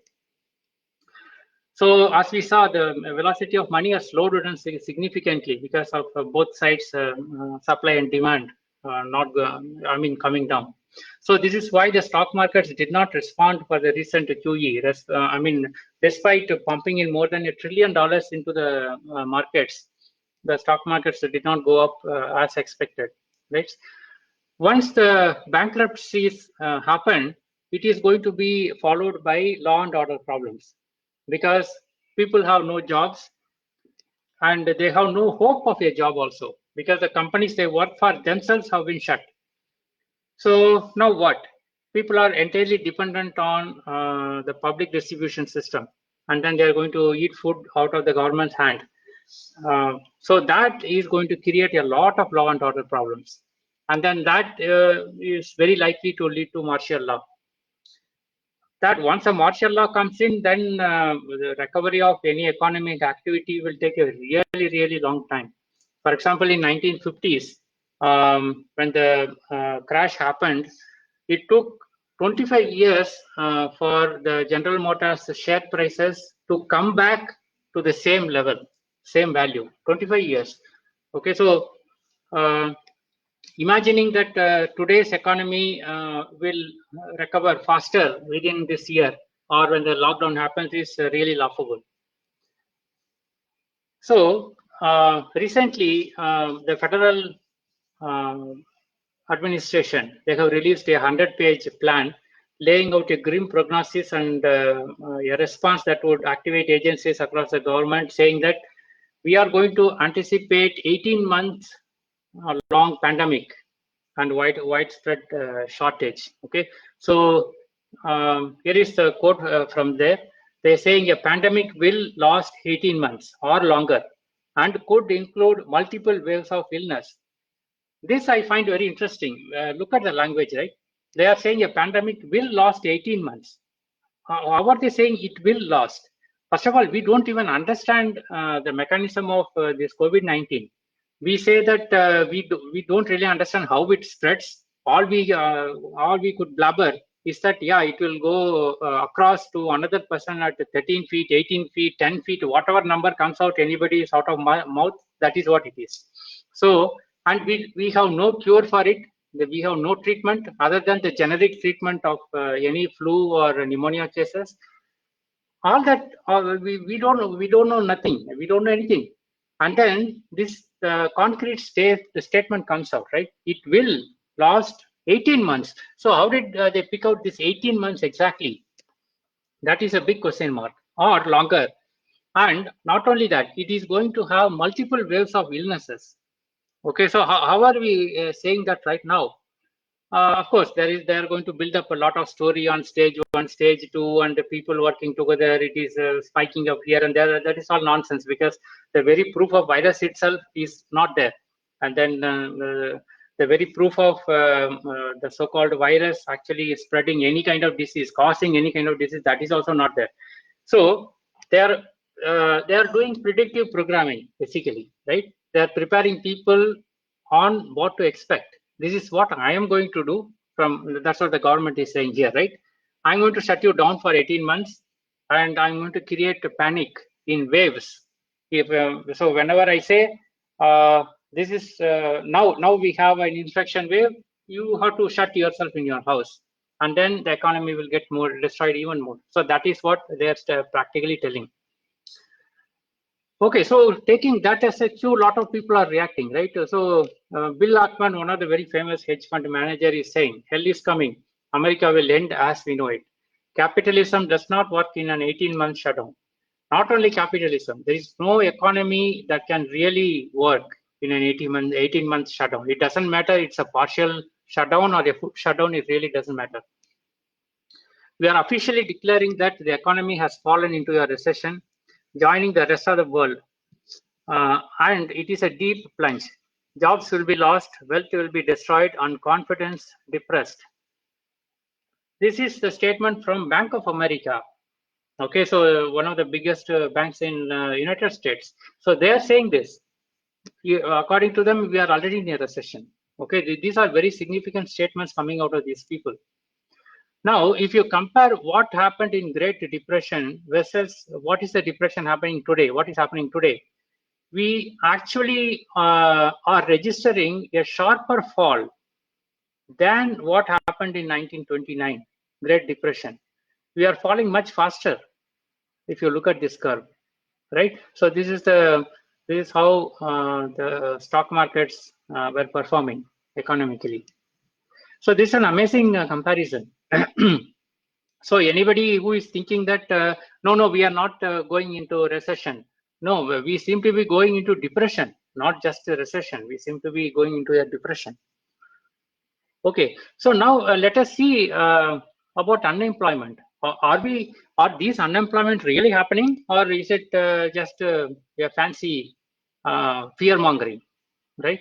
So as we saw, the velocity of money has slowed down significantly because of both sides, supply and demand, coming down. So this is why the stock markets did not respond for the recent QE. Despite pumping in more than $1 trillion into the markets, the stock markets did not go up as expected. Right? Once the bankruptcies happen, it is going to be followed by law and order problems, because people have no jobs and they have no hope of a job also, because the companies they work for themselves have been shut. So now what? People are entirely dependent on the public distribution system, and then they are going to eat food out of the government's hand. So that is going to create a lot of law and order problems. And then that is very likely to lead to martial law. That once a martial law comes in, then the recovery of any economic activity will take a really, really long time. For example, in 1950s, when the crash happened, it took 25 years for the General Motors share prices to come back to the same level, same value, 25 years. Okay, so imagining that today's economy will recover faster within this year or when the lockdown happens is really laughable. So recently, the federal administration, they have released a 100-page plan laying out a grim prognosis and a response that would activate agencies across the government, saying that we are going to anticipate 18 months long pandemic and widespread shortage. Okay, so here is the quote from there. They're saying a pandemic will last 18 months or longer and could include multiple waves of illness. This I find very interesting. Look at the language, right? They are saying a pandemic will last 18 months. How are they saying it will last? First of all, we don't even understand the mechanism of this COVID-19. We say that we don't really understand how it spreads. All we could blabber is that, yeah, it will go across to another person at 13 feet, 18 feet, 10 feet, whatever number comes out, anybody is out of mouth, that is what it is. So, and we have no cure for it. We have no treatment other than the generic treatment of any flu or pneumonia cases. All that we don't know nothing. We don't know anything. And then this concrete statement comes out, right? It will last 18 months. So how did they pick out this 18 months exactly? That is a big question mark, or longer. And not only that, it is going to have multiple waves of illnesses. Okay, so how are we saying that right now? Of course, they are going to build up a lot of story on stage 1, stage 2, and the people working together. It is spiking up here and there. That is all nonsense, because the very proof of virus itself is not there. And then the very proof of the so-called virus actually spreading any kind of disease, causing any kind of disease, that is also not there. So they are doing predictive programming, basically, right? They are preparing people on what to expect. This is what I am going to do. That's what the government is saying here, right? I'm going to shut you down for 18 months, and I'm going to create a panic in waves. So whenever I say this is now we have an infection wave, you have to shut yourself in your house, and then the economy will get more destroyed even more. So that is what they are practically telling. Okay, so taking that as a cue, a lot of people are reacting, right? So Bill Ackman, one of the very famous hedge fund manager, is saying, hell is coming. America will end as we know it. Capitalism does not work in an 18-month shutdown. Not only capitalism, there is no economy that can really work in an 18-month shutdown. It doesn't matter it's a partial shutdown or a full shutdown, it really doesn't matter. We are officially declaring that the economy has fallen into a recession, joining the rest of the world. And it is a deep plunge. Jobs will be lost, wealth will be destroyed, and confidence depressed. This is the statement from Bank of America. Okay, so one of the biggest banks in United States. So they are saying this. According to them, we are already in a recession. Okay, these are very significant statements coming out of these people. Now, if you compare what happened in Great Depression versus what is the depression happening today, what is happening today, we actually are registering a sharper fall than what happened in 1929, Great Depression. We are falling much faster if you look at this curve, right? So this is how the stock markets were performing economically. So this is an amazing comparison. So anybody who is thinking that no, we are not going into a recession. No, we seem to be going into depression, not just a recession. We seem to be going into a depression. Okay, so now let us see about unemployment. Are these unemployment really happening, or is it just a fancy fear mongering, right?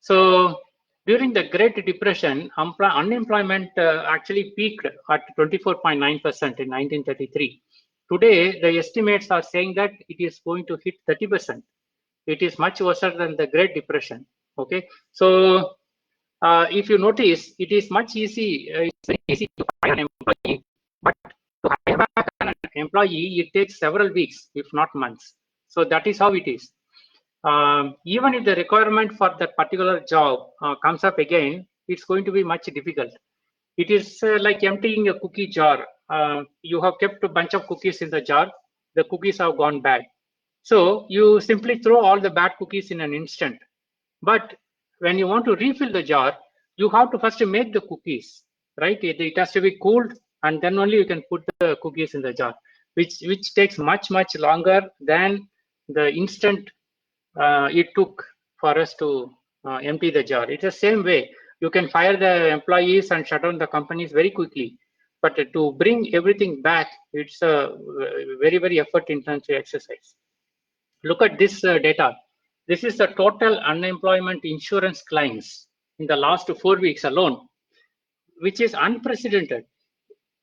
So during the Great Depression, unemployment actually peaked at 24.9% in 1933. Today, the estimates are saying that it is going to hit 30%. It is much worse than the Great Depression. Okay, so if you notice, it is much easy. It's very easy to hire an employee, but to hire back an employee, it takes several weeks, if not months. So that is how it is. Even if the requirement for that particular job comes up again, it's going to be much difficult. It is like emptying a cookie jar. You have kept a bunch of cookies in the jar. The cookies have gone bad. So you simply throw all the bad cookies in an instant. But when you want to refill the jar, you have to first make the cookies, right? It has to be cooled, and then only you can put the cookies in the jar, which takes much longer than the instant it took for us to empty the jar. It's the same way. You can fire the employees and shut down the companies very quickly, but to bring everything back, it's a very effort-intensive exercise. Look at this data. This is the total unemployment insurance claims in the last 4 weeks alone, which is unprecedented.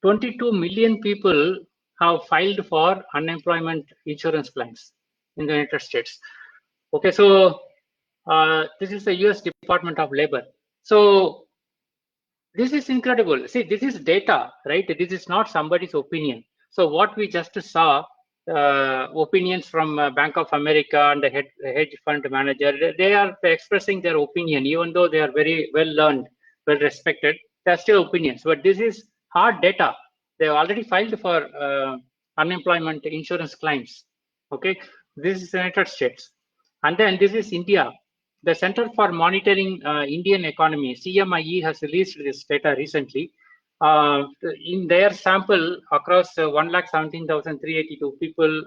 22 million people have filed for unemployment insurance claims in the United States. Okay, so this is the US Department of Labor. So this is incredible. See, this is data, right? This is not somebody's opinion. So what we just saw, opinions from Bank of America and the hedge fund manager, they are expressing their opinion, even though they are very well learned, well respected. They're still opinions, but this is hard data. They have already filed for unemployment insurance claims. Okay, this is the United States. And then this is India. The Center for Monitoring Indian Economy, CMIE, has released this data recently. In their sample across 1,17,382 people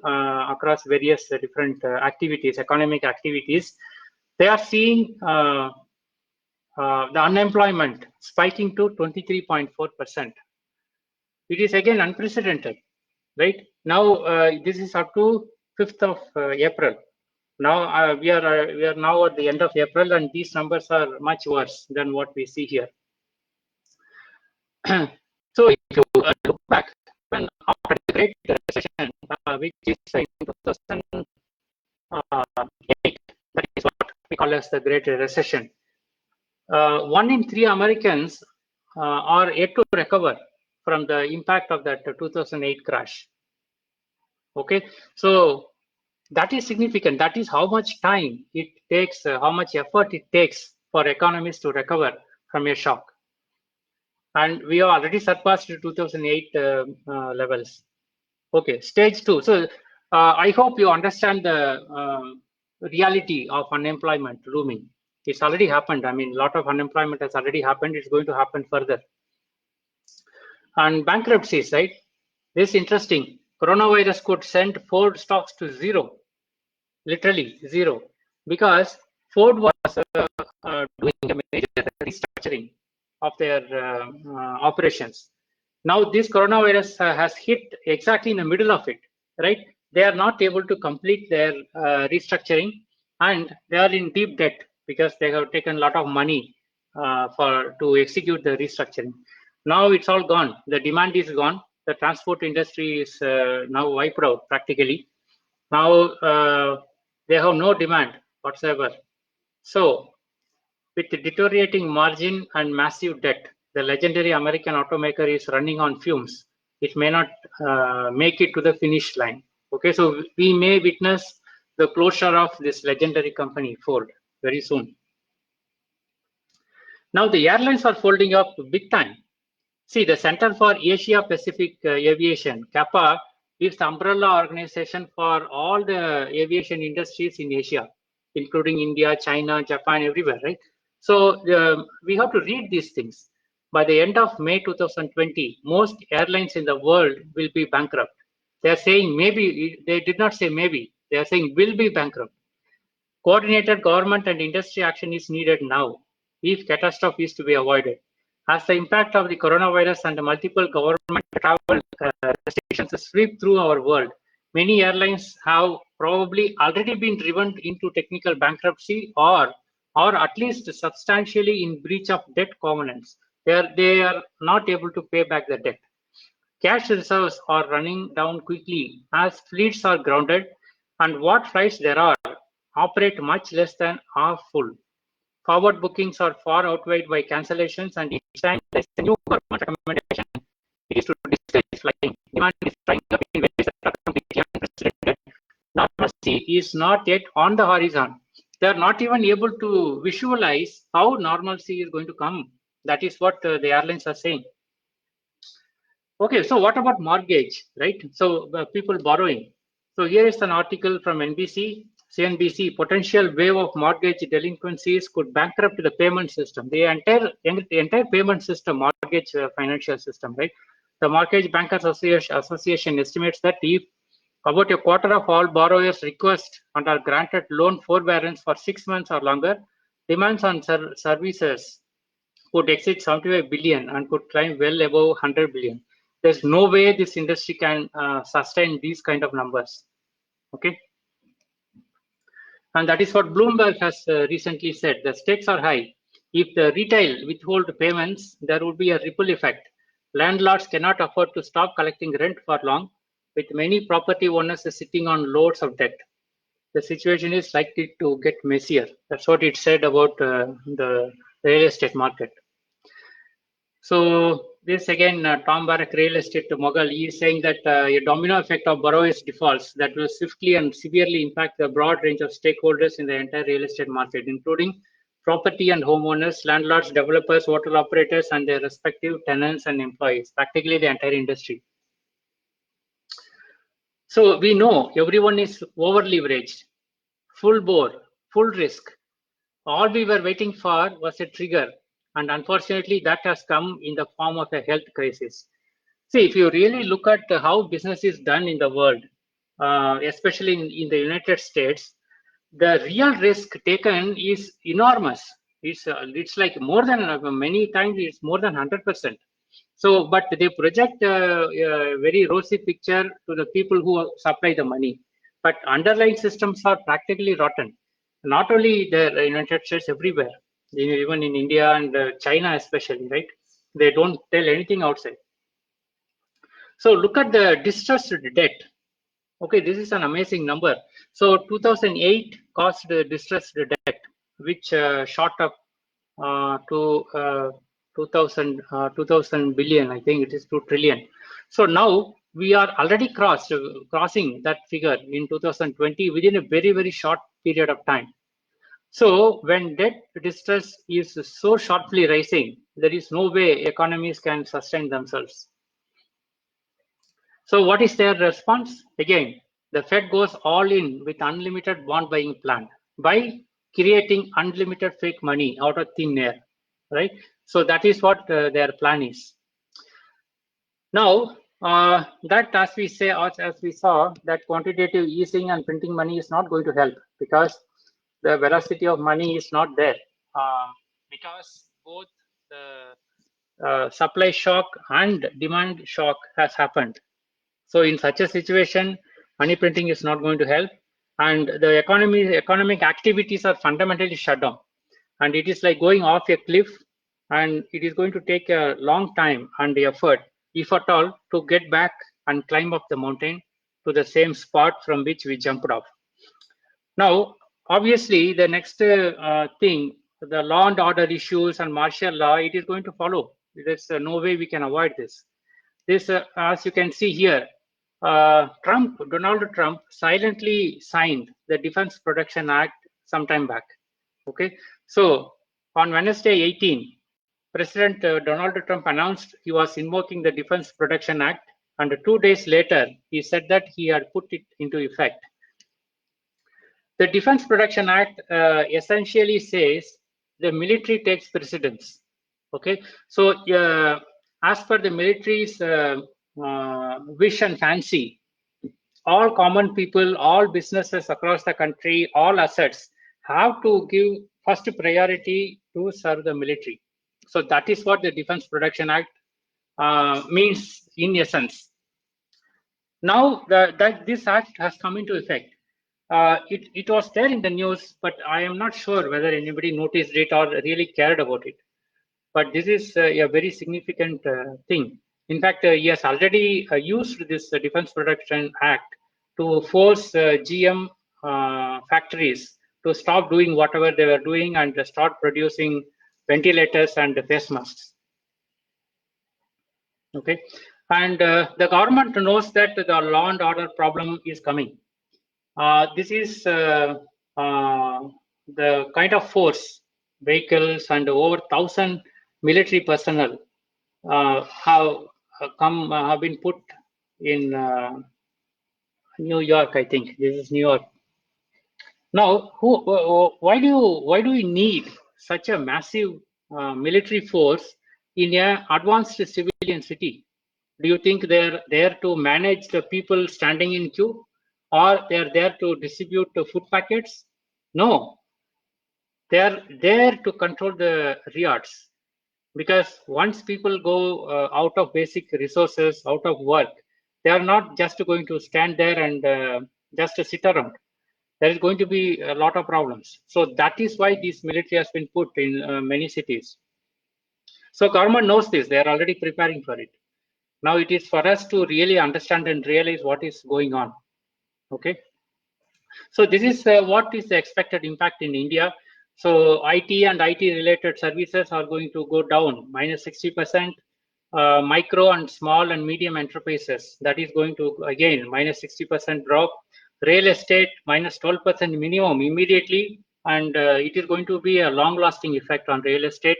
across various different activities, economic activities, they are seeing the unemployment spiking to 23.4%. It is again unprecedented, right? Now this is up to 5th of April. Now we are now at the end of April, and these numbers are much worse than what we see here. So if you look back, when after the Great Recession, which is in 2008, that is what we call as the Great Recession. 1 in 3 Americans are yet to recover from the impact of that 2008 crash. Okay, so that is significant. That is how much time it takes, how much effort it takes for economies to recover from a shock. And we have already surpassed 2008 levels. Okay, stage 2. So I hope you understand the reality of unemployment looming. It's already happened. I mean, a lot of unemployment has already happened. It's going to happen further. And bankruptcies, right? This is interesting. coronavirus could send Ford stocks to zero, literally zero, because Ford was doing a major restructuring of their operations. Now this coronavirus has hit exactly in the middle of it, right? They are not able to complete their restructuring, and they are in deep debt because they have taken a lot of money to execute the restructuring. Now it's all gone. The demand is gone. The transport industry is now wiped out practically. Now they have no demand whatsoever. So with the deteriorating margin and massive debt, the legendary American automaker is running on fumes. It may not make it to the finish line. Okay, so we may witness the closure of this legendary company, Ford, very soon. Now the airlines are folding up big time. See, the Center for Asia Pacific Aviation, CAPA, is the umbrella organization for all the aviation industries in Asia, including India, China, Japan, everywhere, right? So we have to read these things. By the end of May 2020, most airlines in the world will be bankrupt. They are saying maybe, they did not say maybe, they are saying will be bankrupt. Coordinated government and industry action is needed now if catastrophe is to be avoided. As the impact of the coronavirus and the multiple government travel restrictions sweep through our world, many airlines have probably already been driven into technical bankruptcy or at least substantially in breach of debt covenants. They are not able to pay back the debt. Cash reserves are running down quickly as fleets are grounded, and what flights there are operate much less than half full. Forward bookings are far outweighed by cancellations, and each time there is a new government recommendation, it is to discourage flying. Demand is drying up in ways that are completely unprecedented. Normalcy is not yet on the horizon. They are not even able to visualize how normalcy is going to come. That is what the airlines are saying. Okay, so what about mortgage, right? So people borrowing. So here is an article from CNBC, potential wave of mortgage delinquencies could bankrupt the payment system. The entire payment system, mortgage financial system, right? The Mortgage Bankers Association estimates that if about a quarter of all borrowers request and are granted loan forbearance for 6 months or longer, demands on services could exceed 75 billion and could climb well above 100 billion. There's no way this industry can sustain these kind of numbers. Okay. And that is what Bloomberg has recently said. The stakes are high. If the retail withhold payments, there would be a ripple effect. Landlords cannot afford to stop collecting rent for long, with many property owners sitting on loads of debt. The situation is likely to get messier. That's what it said about the real estate market. So this again, Tom Barrack, real estate mogul, he is saying that a domino effect of borrowers' defaults that will swiftly and severely impact the broad range of stakeholders in the entire real estate market, including property and homeowners, landlords, developers, hotel operators, and their respective tenants and employees, practically the entire industry. So we know everyone is over leveraged, full bore, full risk. All we were waiting for was a trigger, and unfortunately that has come in the form of a health crisis. See, if you really look at how business is done in the world, especially in the United States, the real risk taken is enormous. It's like more than many times it's more than 100%. So, but they project a very rosy picture to the people who supply the money. But underlying systems are practically rotten. Not only the United States, everywhere, even in India and China especially, right? They don't tell anything outside. So look at the distressed debt. Okay, this is an amazing number. So 2008 caused distressed debt, which shot up to 2000 billion. I think it is 2 trillion. So now we are already crossing that figure in 2020 within a very, very short period of time. So when debt distress is so sharply rising, there is no way economies can sustain themselves. So what is their response? Again, the Fed goes all in with unlimited bond buying plan by creating unlimited fake money out of thin air, right? So that is what their plan is. Now, That, as we saw, that quantitative easing and printing money is not going to help because the velocity of money is not there. Because both the supply shock and demand shock has happened. So in such a situation, money printing is not going to help, and the economic activities are fundamentally shut down, and it is like going off a cliff, and it is going to take a long time and effort, if at all, to get back and climb up the mountain to the same spot from which we jumped off. Now, obviously, the next thing, the law and order issues and martial law, it is going to follow. There's no way we can avoid this. This, as you can see here, Donald Trump silently signed the Defense Production Act some time back. Okay, so on Wednesday 18, President Donald Trump announced he was invoking the Defense Production Act, and 2 days later, he said that he had put it into effect. The Defense Production Act essentially says the military takes precedence. Okay, so as per the military's wish and fancy, all common people, all businesses across the country, all assets have to give first priority to serve the military. So that is what the Defense Production Act means in essence. Now that this act has come into effect, it was there in the news, but I am not sure whether anybody noticed it or really cared about it. But this is a very significant thing. In fact, he has already used this Defense Production Act to force GM factories to stop doing whatever they were doing and start producing ventilators and face masks. Okay, and the government knows that the law and order problem is coming. This is the kind of force, vehicles, and over 1,000 military personnel have been put in New York. I think this is New York. Now, why do we need such a massive military force in an advanced civilian city? Do you think they're there to manage the people standing in queue, or they're there to distribute the food packets? No, they're there to control the riots. Because once people go out of basic resources, out of work, they are not just going to stand there and just sit around. There is going to be a lot of problems. So that is why this military has been put in many cities. So government knows this. They are already preparing for it. Now it is for us to really understand and realize what is going on. Okay. So this is what is the expected impact in India. So IT and IT related services are going to go down -60%. Micro and small and medium enterprises, that is going to again -60% drop. Real estate -12% minimum immediately, and it is going to be a long-lasting effect on real estate.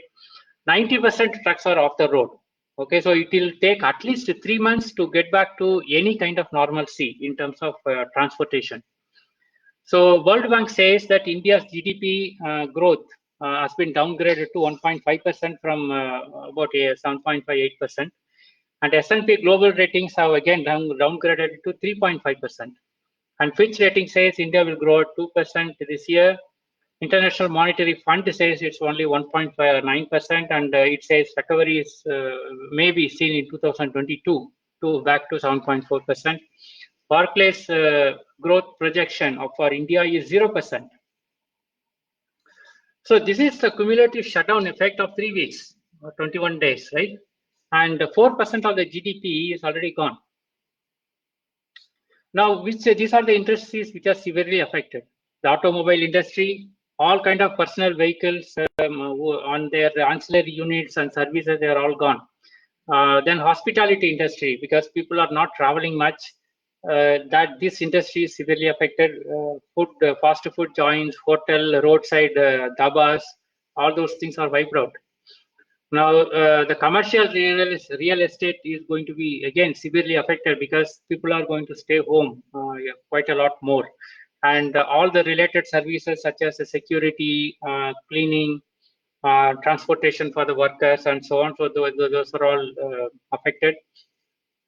90% trucks are off the road. Okay, so it will take at least 3 months to get back to any kind of normalcy in terms of transportation. So World Bank says that India's GDP growth has been downgraded to 1.5% from about 7.58%. And S&P Global Ratings have again downgraded to 3.5%. And Fitch Rating says India will grow at 2% this year. International Monetary Fund says it's only 1.9%, and it says recovery is may be seen in 2022 to back to 7.4%. Barclays growth projection for India is 0%. So this is the cumulative shutdown effect of 3 weeks, or 21 days, right? And 4% of the GDP is already gone. Now, these are the industries which are severely affected. The automobile industry, all kind of personal vehicles on their ancillary units and services, they are all gone. Then hospitality industry, because people are not traveling much, that this industry is severely affected. Fast food joints, hotel, roadside dhabas, all those things are wiped out. Now, the commercial real estate is going to be again severely affected because people are going to stay home quite a lot more, and all the related services such as security, cleaning, transportation for the workers, and so on. So those are all affected.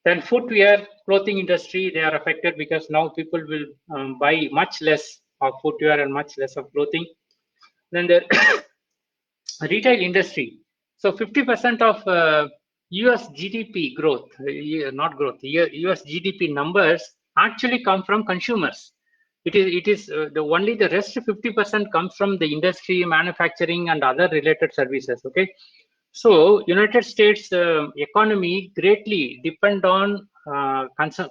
Then footwear, clothing industry, they are affected because now people will buy much less of footwear and much less of clothing. Then the retail industry. So 50% of US GDP growth, not growth, US GDP numbers actually come from consumers. It is the only the rest 50% comes from the industry, manufacturing, and other related services. Okay, so United States economy greatly depend on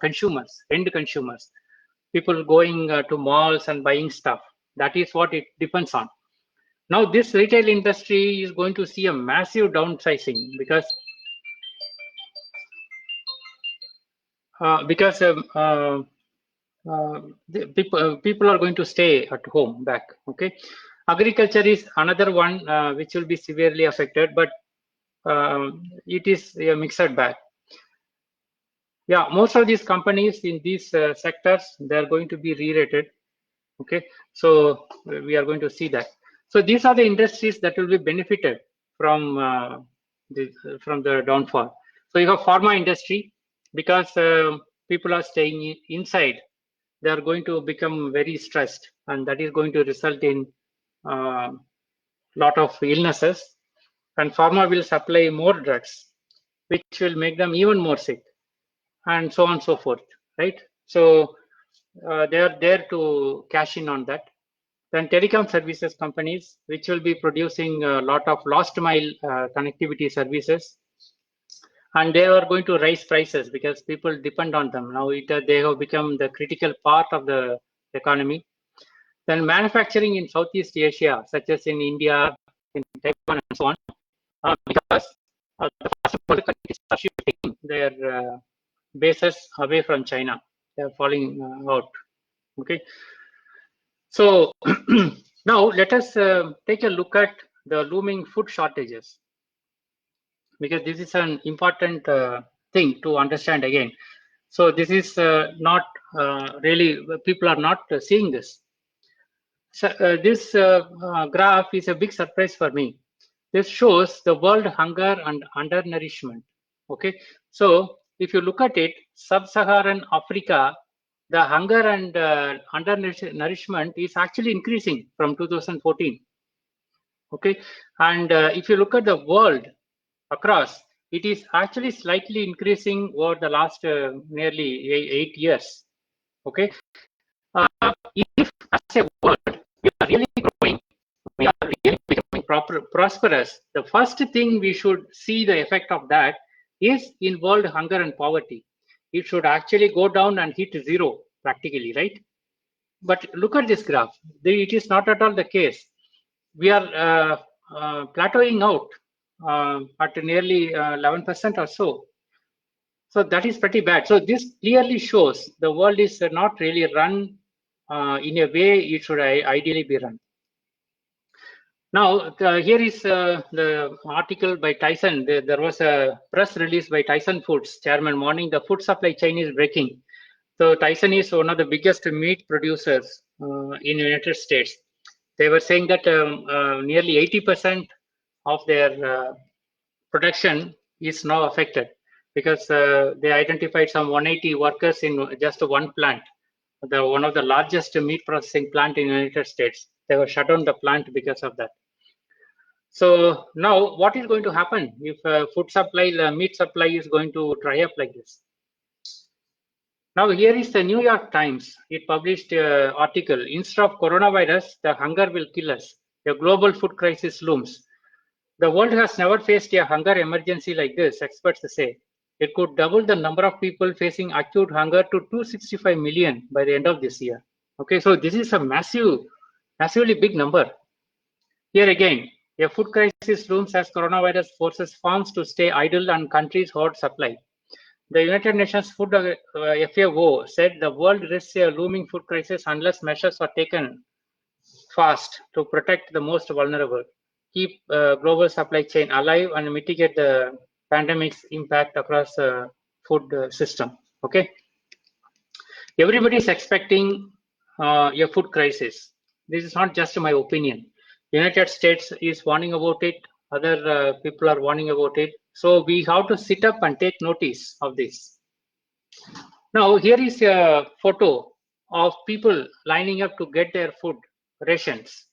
consumers, end consumers, people going to malls and buying stuff. That is what it depends on. Now this retail industry is going to see a massive downsizing because people are going to stay at home back. Okay, agriculture is another one which will be severely affected, but it is a mixed bag. Yeah, most of these companies in these sectors, they are going to be re-rated. Okay, so we are going to see that. So these are the industries that will be benefited from the downfall. So you have pharma industry, because people are staying inside, they are going to become very stressed, and that is going to result in lot of illnesses. And pharma will supply more drugs, which will make them even more sick, and so on and so forth, right? So they are there to cash in on that. Then telecom services companies, which will be producing a lot of last mile connectivity services, and they are going to raise prices because people depend on them. Now they have become the critical part of the economy. Then manufacturing in Southeast Asia, such as in India, in Taiwan, and so on, because the first world countries are shifting their bases away from China. They are falling out. Okay. So now let us take a look at the looming food shortages, because this is an important thing to understand again. So this is not really, people are not seeing this. So, this graph is a big surprise for me. This shows the world hunger and undernourishment. Okay, so if you look at it, sub-Saharan Africa, the hunger and undernourishment is actually increasing from 2014. Okay, and if you look at the world across, it is actually slightly increasing over the last nearly 8 years. Okay, if as a world we are really growing, we are really becoming prosperous, the first thing we should see the effect of that is in world hunger and poverty. It should actually go down and hit zero practically, right? But look at this graph. It is not at all the case. We are plateauing out at nearly 11% or so. So that is pretty bad. So this clearly shows the world is not really run in a way it should ideally be run. Now, here is the article by Tyson. There was a press release by Tyson Foods chairman warning the food supply chain is breaking. So Tyson is one of the biggest meat producers in United States. They were saying that nearly 80% of their production is now affected because they identified some 180 workers in just one plant, one of the largest meat processing plant in the United States. They were shut down the plant because of that. So now what is going to happen if food supply, meat supply is going to dry up like this? Now here is the New York Times. It published an article, instead of coronavirus, the hunger will kill us. A global food crisis looms. The world has never faced a hunger emergency like this, experts say. It could double the number of people facing acute hunger to 265 million by the end of this year. Okay, so this is a massively big number. Here again, a food crisis looms as coronavirus forces farms to stay idle and countries hoard supply. The United Nations Food FAO said the world risks a looming food crisis unless measures are taken fast to protect the most vulnerable, keep global supply chain alive, and mitigate the pandemic's impact across the food system. Okay, everybody is expecting a food crisis. This is not just my opinion. United States is warning about it. Other people are warning about it. So we have to sit up and take notice of this. Now, here is a photo of people lining up to get their food rations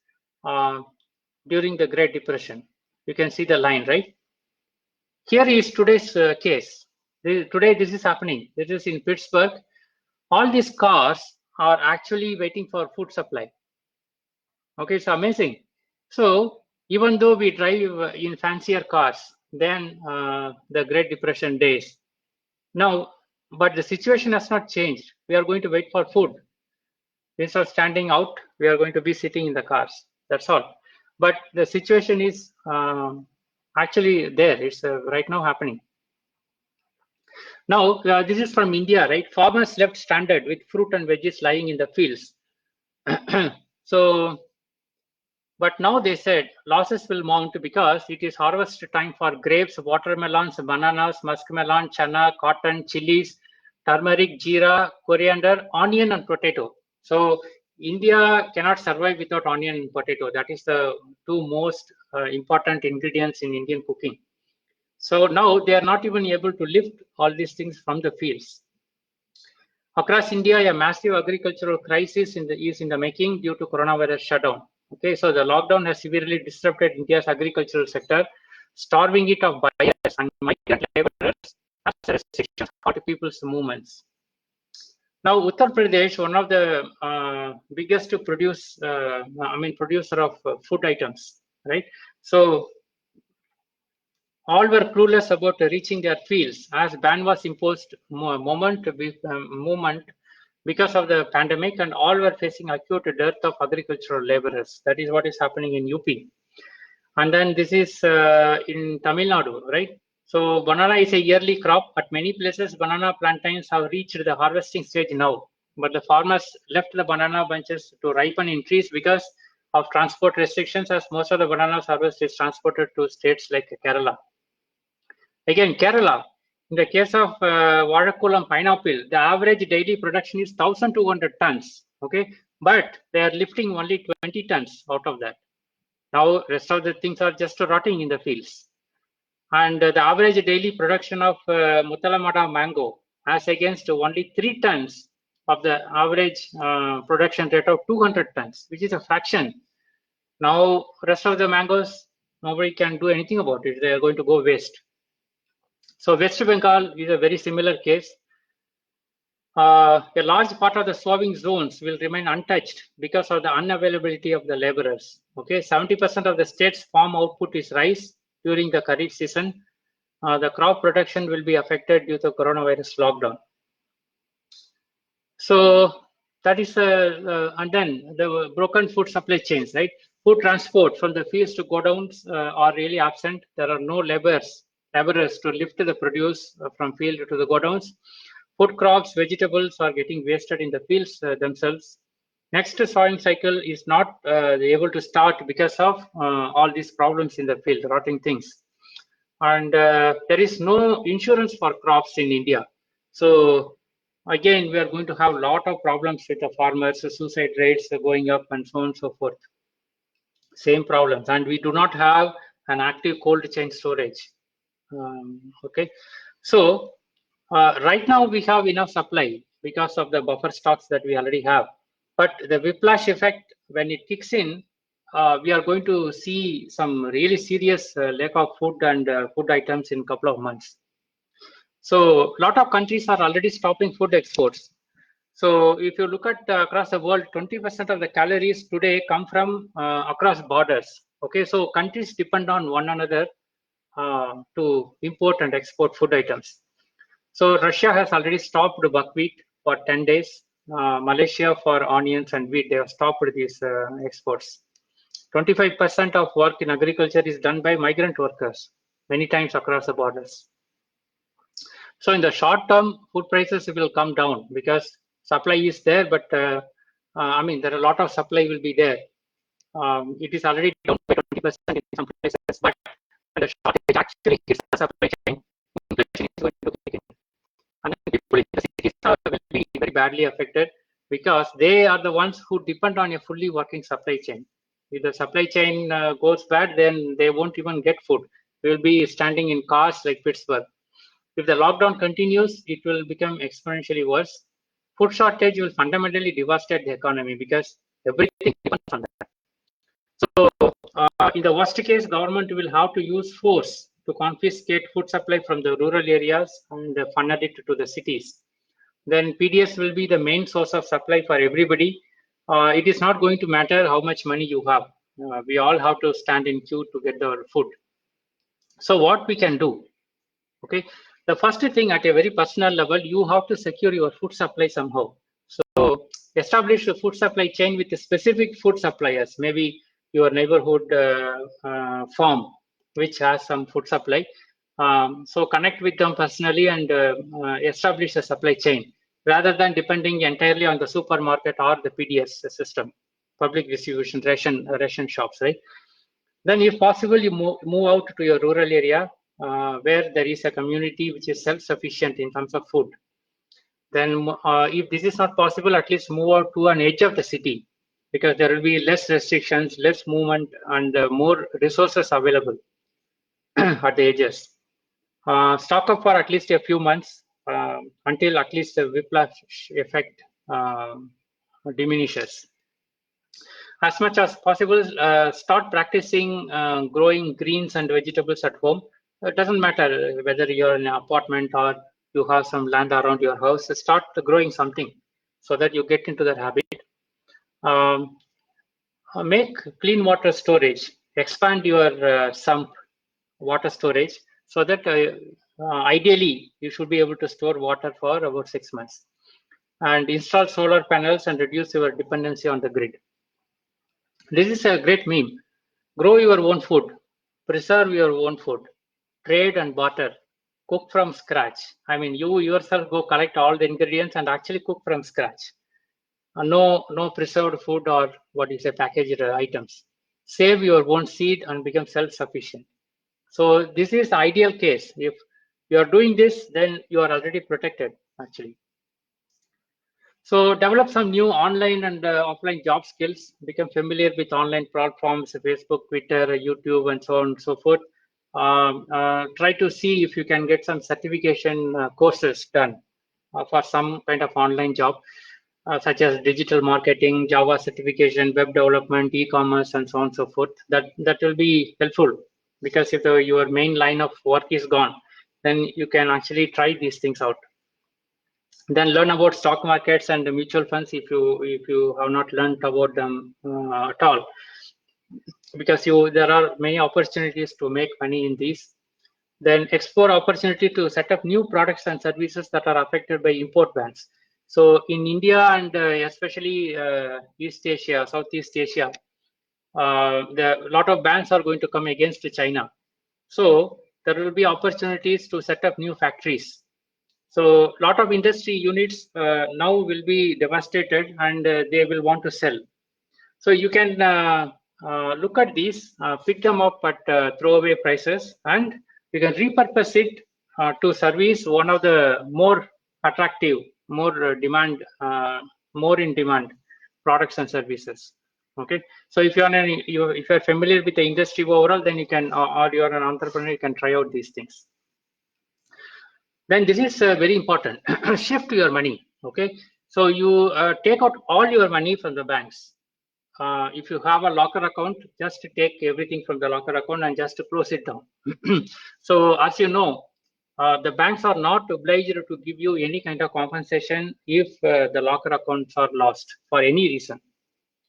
during the Great Depression. You can see the line, right? Here is today's case. Today, this is happening. This is in Pittsburgh. All these cars are actually waiting for food supply. Okay, it's amazing. So even though we drive in fancier cars than the Great Depression days, now, but the situation has not changed. We are going to wait for food. Instead of standing out, we are going to be sitting in the cars. That's all. But the situation is actually there. It's right now happening. Now, this is from India, right? Farmers left stranded with fruit and veggies lying in the fields. So, but now they said losses will mount because it is harvest time for grapes, watermelons, bananas, muskmelon, chana, cotton, chilies, turmeric, jeera, coriander, onion, and potato. So India cannot survive without onion and potato. That is the two most important ingredients in Indian cooking. So now they are not even able to lift all these things from the fields. Across India, a massive agricultural crisis is in the making due to coronavirus shutdown. Okay, so the lockdown has severely disrupted India's agricultural sector, starving it of buyers and migrant laborers as restrictions to people's movements. Now, Uttar Pradesh, one of the biggest producer of food items, right? So all were clueless about reaching their fields as ban was imposed movement because of the pandemic, and all were facing acute dearth of agricultural laborers. That is what is happening in UP. And then this is in Tamil Nadu, right? So banana is a yearly crop. At many places, banana plantains have reached the harvesting stage now. But the farmers left the banana bunches to ripen in trees because of transport restrictions, as most of the banana harvest is transported to states like Kerala. Again, Kerala, in the case of Vadakulam pineapple, the average daily production is 1,200 tons. Okay, but they are lifting only 20 tons out of that. Now, rest of the things are just rotting in the fields. And the average daily production of Mutalamada mango, as against only 3 tons of the average production rate of 200 tons, which is a fraction. Now, rest of the mangoes, nobody can do anything about it. They are going to go waste. So West Bengal is a very similar case. A large part of the sowing zones will remain untouched because of the unavailability of the laborers. Okay, 70% of the state's farm output is rice during the Kharif season. The crop production will be affected due to coronavirus lockdown. So that is, and then the broken food supply chains, right? Food transport from the fields to godowns are really absent. There are no laborers to lift the produce from field to the godowns. Food crops, vegetables are getting wasted in the fields themselves. Next sowing cycle is not able to start because of all these problems in the field, rotting things. And there is no insurance for crops in India. So again, we are going to have a lot of problems with the farmers, suicide rates going up and so on and so forth. Same problems. And we do not have an active cold chain storage. Okay. So right now we have enough supply because of the buffer stocks that we already have. But the whiplash effect, when it kicks in, we are going to see some really serious lack of food and food items in a couple of months. So a lot of countries are already stopping food exports. So if you look at across the world, 20% of the calories today come from across borders. Okay, so countries depend on one another to import and export food items. So Russia has already stopped buckwheat for 10 days. Malaysia for onions and wheat, they have stopped these exports. 25% of work in agriculture is done by migrant workers, many times across the borders. So in the short term, food prices will come down because supply is there, but there are a lot of supply will be there. It is already down by 20% in some places, but the shortage actually hits the supply chain, inflation is going to kick in. And then people in the cities will be very badly affected because they are the ones who depend on a fully working supply chain. If the supply chain goes bad, then they won't even get food. We will be standing in cars like Pittsburgh. If the lockdown continues, it will become exponentially worse. Food shortage will fundamentally devastate the economy because everything depends on that. So, in the worst case, government will have to use force to confiscate food supply from the rural areas and funnel it to the cities. Then PDS will be the main source of supply for everybody. It is not going to matter how much money you have. We all have to stand in queue to get our food. So what we can do? Okay, the first thing at a very personal level, you have to secure your food supply somehow. So establish a food supply chain with specific food suppliers, maybe your neighborhood farm, which has some food supply. So connect with them personally and establish a supply chain rather than depending entirely on the supermarket or the PDS system, public distribution ration shops, right? Then if possible, you move out to your rural area where there is a community which is self-sufficient in terms of food. Then if this is not possible, at least move out to an edge of the city because there will be less restrictions, less movement, and more resources available at the edges. Stock up for at least a few months until at least the whiplash effect diminishes. As much as possible, start practicing growing greens and vegetables at home. It doesn't matter whether you're in an apartment or you have some land around your house. Start growing something so that you get into that habit. Make clean water storage. Expand your sump water storage so that ideally you should be able to store water for about 6 months. And install solar panels and reduce your dependency on the grid. This is a great meme. Grow your own food, preserve your own food, trade and barter, cook from scratch. I mean, you yourself go collect all the ingredients and actually cook from scratch. No preserved food or what is a packaged items. Save your own seed and become self-sufficient. So this is the ideal case. If you are doing this, then you are already protected actually. So develop some new online and offline job skills, become familiar with online platforms, Facebook, Twitter, YouTube, and so on and so forth. Try to see if you can get some certification courses done for some kind of online job, such as digital marketing, Java certification, web development, e-commerce, and so on and so forth. That will be helpful because if your main line of work is gone, then you can actually try these things out. Then learn about stock markets and the mutual funds if you have not learned about them at all, because there are many opportunities to make money in these. Then explore opportunity to set up new products and services that are affected by import bans. So in India and especially East Asia, Southeast Asia, a lot of bans are going to come against China. So there will be opportunities to set up new factories. So a lot of industry units now will be devastated and they will want to sell. So you can look at these, pick them up at throwaway prices, and you can repurpose it to service one of the more attractive, more more in demand products and services. Okay, so if you're familiar with the industry overall, then you can, or you're an entrepreneur, you can try out these things. Then this is very important. Shift your money. Okay, so you take out all your money from the banks. If you have a locker account, just take everything from the locker account and just close it down. So as you know, the banks are not obliged to give you any kind of compensation if the locker accounts are lost for any reason.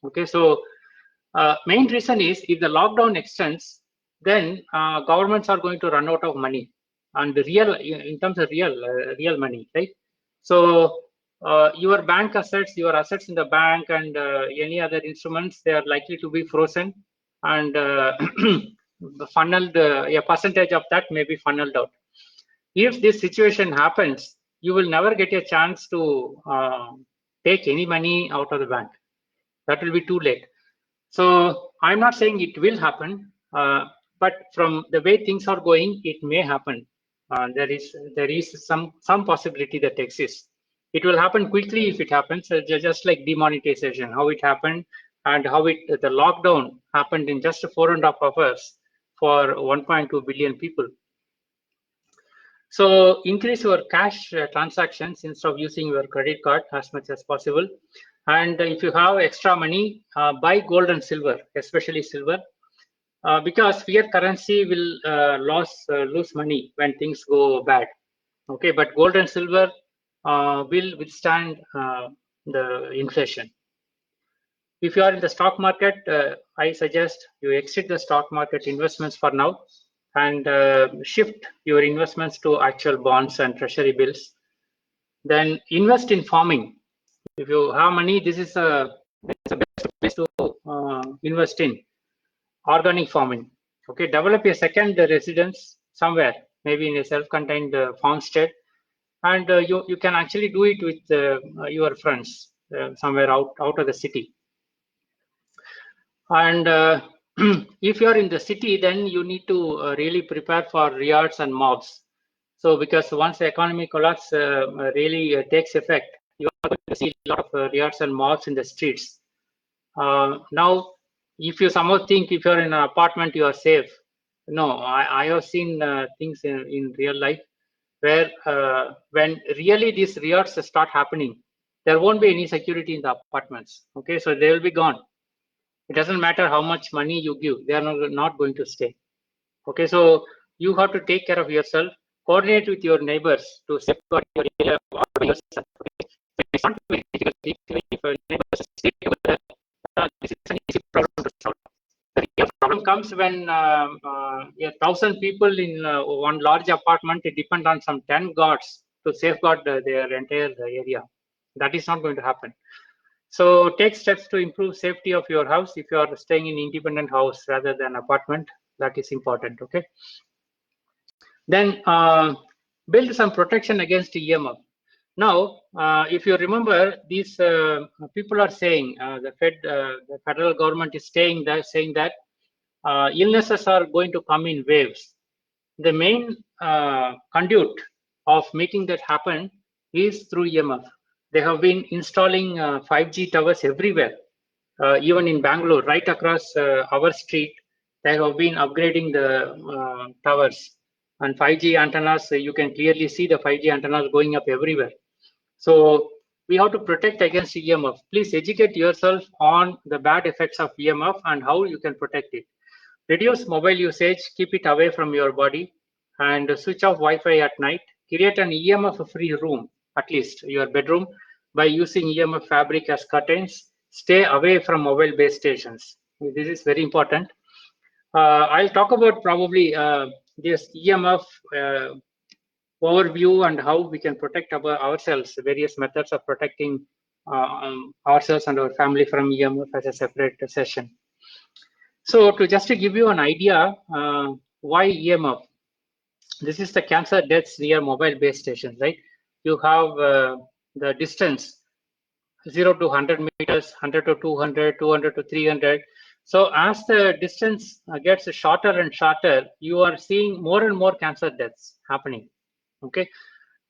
Okay, so main reason is if the lockdown extends, then governments are going to run out of money, and in terms of real money, right? So your bank assets, your assets in the bank, and any other instruments, they are likely to be frozen, and funneled. A percentage of that may be funneled out. If this situation happens, you will never get a chance to take any money out of the bank. That will be too late. So I'm not saying it will happen, but from the way things are going, it may happen. There is some possibility that exists. It will happen quickly if it happens, just like demonetization, how it happened, and how the lockdown happened in just 4.5 hours for 1.2 billion people. So increase your cash transactions instead of using your credit card as much as possible. And if you have extra money, buy gold and silver, especially silver, because fiat currency will lose money when things go bad. Okay, but gold and silver will withstand the inflation. If you are in the stock market, I suggest you exit the stock market investments for now and shift your investments to actual bonds and treasury bills. Then invest in farming. If you have money, this is the best place to invest in organic farming. Okay, develop a second residence somewhere, maybe in a self-contained farmstead, and you can actually do it with your friends somewhere out of the city. And if you are in the city, then you need to really prepare for riots and mobs. So because once the economic collapse really takes effect, you are going to see a lot of riots and mobs in the streets. Now, if you somehow think if you're in an apartment, you are safe. No, I have seen things in real life where when really these riots start happening, there won't be any security in the apartments. Okay, so they will be gone. It doesn't matter how much money you give, they are not going to stay. Okay, so you have to take care of yourself, coordinate with your neighbors to safeguard your area or yourself. Okay? It's not very difficult if neighbors stay together. This is an easy problem to solve. The real problem comes when 1,000 people in one large apartment depend on some 10 guards to safeguard their entire area. That is not going to happen. So take steps to improve safety of your house if you are staying in independent house rather than apartment. That is important. Okay. Then build some protection against EMF. Now, if you remember, these people are saying the federal government is saying that illnesses are going to come in waves. The main conduit of making that happen is through EMF. They have been installing 5G towers everywhere, even in Bangalore, right across our street. They have been upgrading the towers and 5G antennas. You can clearly see the 5G antennas going up everywhere. So we have to protect against EMF. Please educate yourself on the bad effects of EMF and how you can protect it. Reduce mobile usage, keep it away from your body, and switch off Wi-Fi at night. Create an EMF-free room, at least your bedroom, by using EMF fabric as curtains. Stay away from mobile base stations. This is very important. I'll talk about probably this EMF overview and how we can protect ourselves, various methods of protecting ourselves and our family from EMF as a separate session. So to give you an idea, why EMF? This is the cancer deaths near mobile base stations, right? You have the distance 0 to 100 meters, 100 to 200, 200 to 300. So as the distance gets shorter and shorter, you are seeing more and more cancer deaths happening. Okay,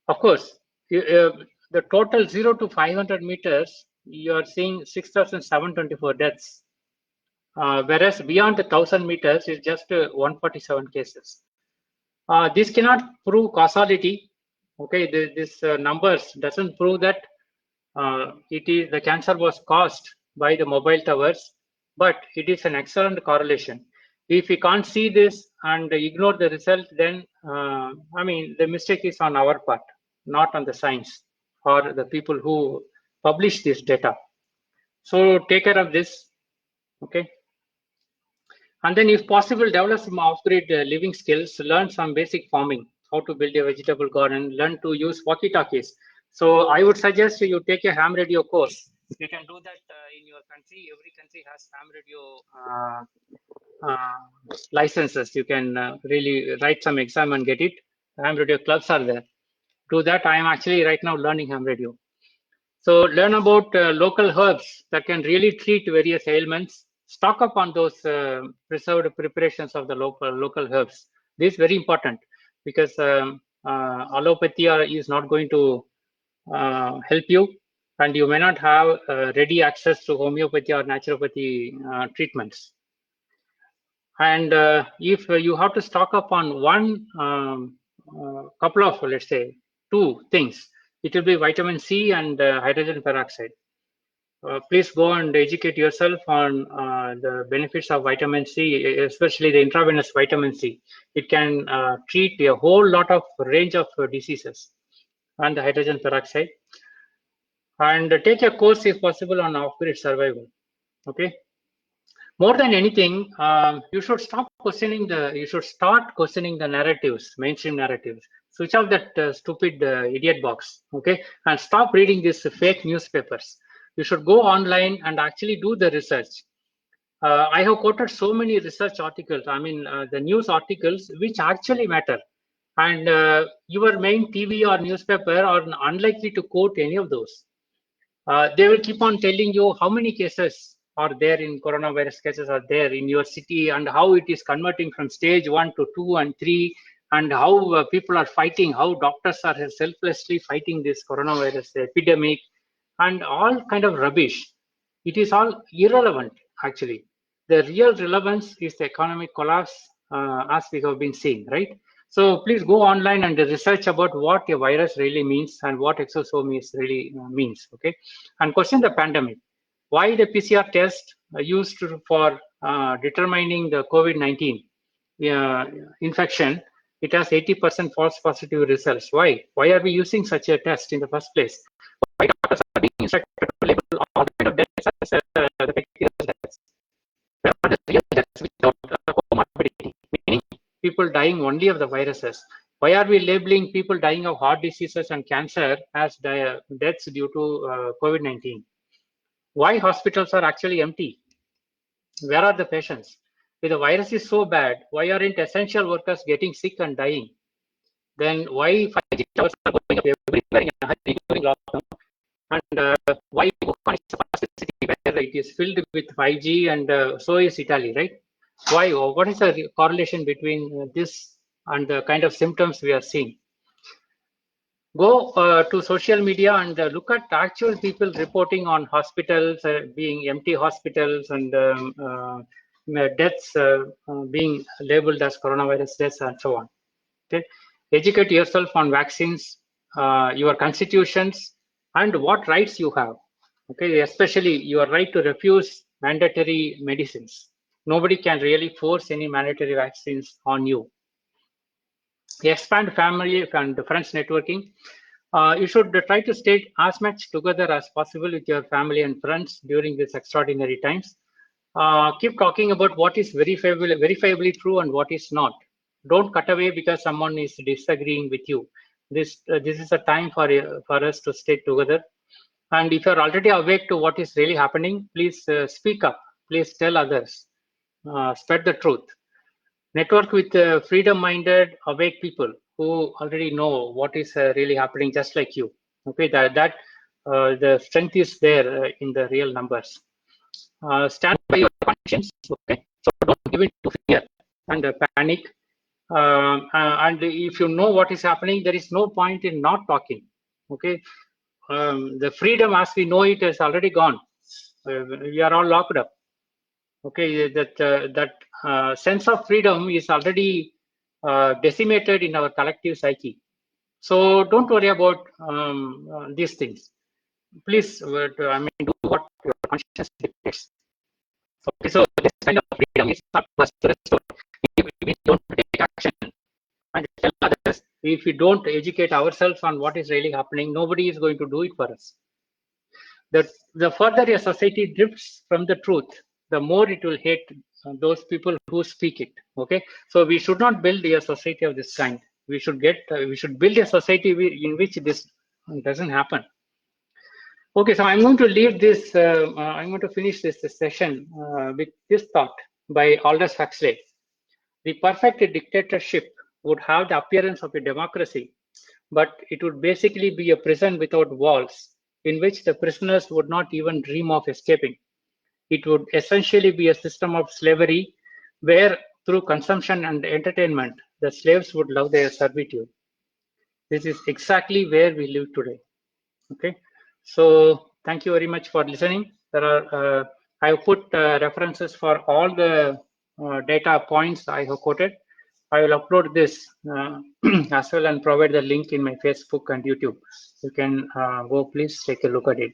of course, the total 0 to 500 meters, you are seeing 6,724 deaths. Whereas beyond the 1,000 meters is just 147 cases. This cannot prove causality. Okay, this numbers doesn't prove that the cancer was caused by the mobile towers, but it is an excellent correlation. If we can't see this and ignore the result, then I mean the mistake is on our part, not on the science or the people who publish this data. So take care of this. Okay. And then if possible, develop some off-grid living skills, learn some basic farming, how to build a vegetable garden, learn to use walkie-talkies. So I would suggest you take a ham radio course. You can do that in your country. Every country has ham radio licenses. You can really write some exam and get it. Ham radio clubs are there. Do that. I am actually right now learning ham radio. So learn about local herbs that can really treat various ailments. Stock up on those preserved preparations of the local herbs. This is very important because allopathy is not going to help you, and you may not have ready access to homeopathy or naturopathy treatments. And if you have to stock up on one couple of, let's say, two things. It will be vitamin C and hydrogen peroxide. Please go and educate yourself on the benefits of vitamin C, especially the intravenous vitamin C. It can treat a whole lot of range of diseases, and the hydrogen peroxide. And take a course if possible on off-grid survival. Okay. More than anything, you should start questioning the narratives, mainstream narratives. Switch off that stupid idiot box, okay, and stop reading these fake newspapers. You should go online and actually do the research. I have quoted so many research articles, I mean, the news articles which actually matter. And your main TV or newspaper are unlikely to quote any of those. They will keep on telling you how many cases are there in coronavirus cases are there in your city, and how it is converting from stage 1 to 2 and 3, and how people are fighting, how doctors are selflessly fighting this coronavirus epidemic, and all kind of rubbish. It is all irrelevant, actually. The real relevance is the economic collapse, as we have been seeing, right? So please go online and research about what a virus really means and what exosomes really means, okay? And question the pandemic. Why the PCR test used for determining the COVID-19 infection, it has 80% false positive results. Why? Why are we using such a test in the first place? Why doctors are being instructed to label all kind of deaths as the bacterial deaths? Where are the real deaths without comorbidity, meaning people dying only of the viruses? Why are we labeling people dying of heart diseases and cancer as deaths due to COVID-19? Why hospitals are actually empty? Where are the patients? If the virus is so bad, why aren't essential workers getting sick and dying? Then why 5G towers are going up everywhere in a hurry during lockdown? And why Wuhan is the fastest city where it is filled with 5G, and so is Italy, right? Why? What is the correlation between this and the kind of symptoms we are seeing? Go to social media and look at actual people reporting on hospitals being empty hospitals, and deaths being labeled as coronavirus deaths and so on. Okay, educate yourself on vaccines, your constitutions, and what rights you have. Okay, especially your right to refuse mandatory medicines. Nobody can really force any mandatory vaccines on you. Expand family and friends networking. You should try to stay as much together as possible with your family and friends during these extraordinary times. Keep talking about what is verifiably true and what is not. Don't cut away because someone is disagreeing with you. This is a time for us to stay together. And if you're already awake to what is really happening, please speak up. Please tell others. Spread the truth. Network with freedom-minded, awake people who already know what is really happening, just like you. Okay, that the strength is there in the real numbers. Stand by your conscience. Okay, so don't give in to fear and panic. And if you know what is happening, there is no point in not talking. Okay, the freedom as we know it is already gone. We are all locked up. Okay, that sense of freedom is already decimated in our collective psyche. So don't worry about these things. Please, I mean, do what your conscience dictates. Okay, so this kind of freedom is not for us to restore. If we don't take action and tell others, if we don't educate ourselves on what is really happening, nobody is going to do it for us. The further a society drifts from the truth, the more it will hate those people who speak it. Okay, so we should not build a society of this kind. We should build a society in which this doesn't happen. Okay, so I'm going to leave this. I'm going to finish this session with this thought by Aldous Huxley. The perfect dictatorship would have the appearance of a democracy, but it would basically be a prison without walls, in which the prisoners would not even dream of escaping. It would essentially be a system of slavery where, through consumption and entertainment, the slaves would love their servitude. This is exactly where we live today. Okay, so thank you very much for listening. There are I have put references for all the data points I have quoted. I will upload this as well and provide the link in my Facebook and YouTube. You can go please take a look at it.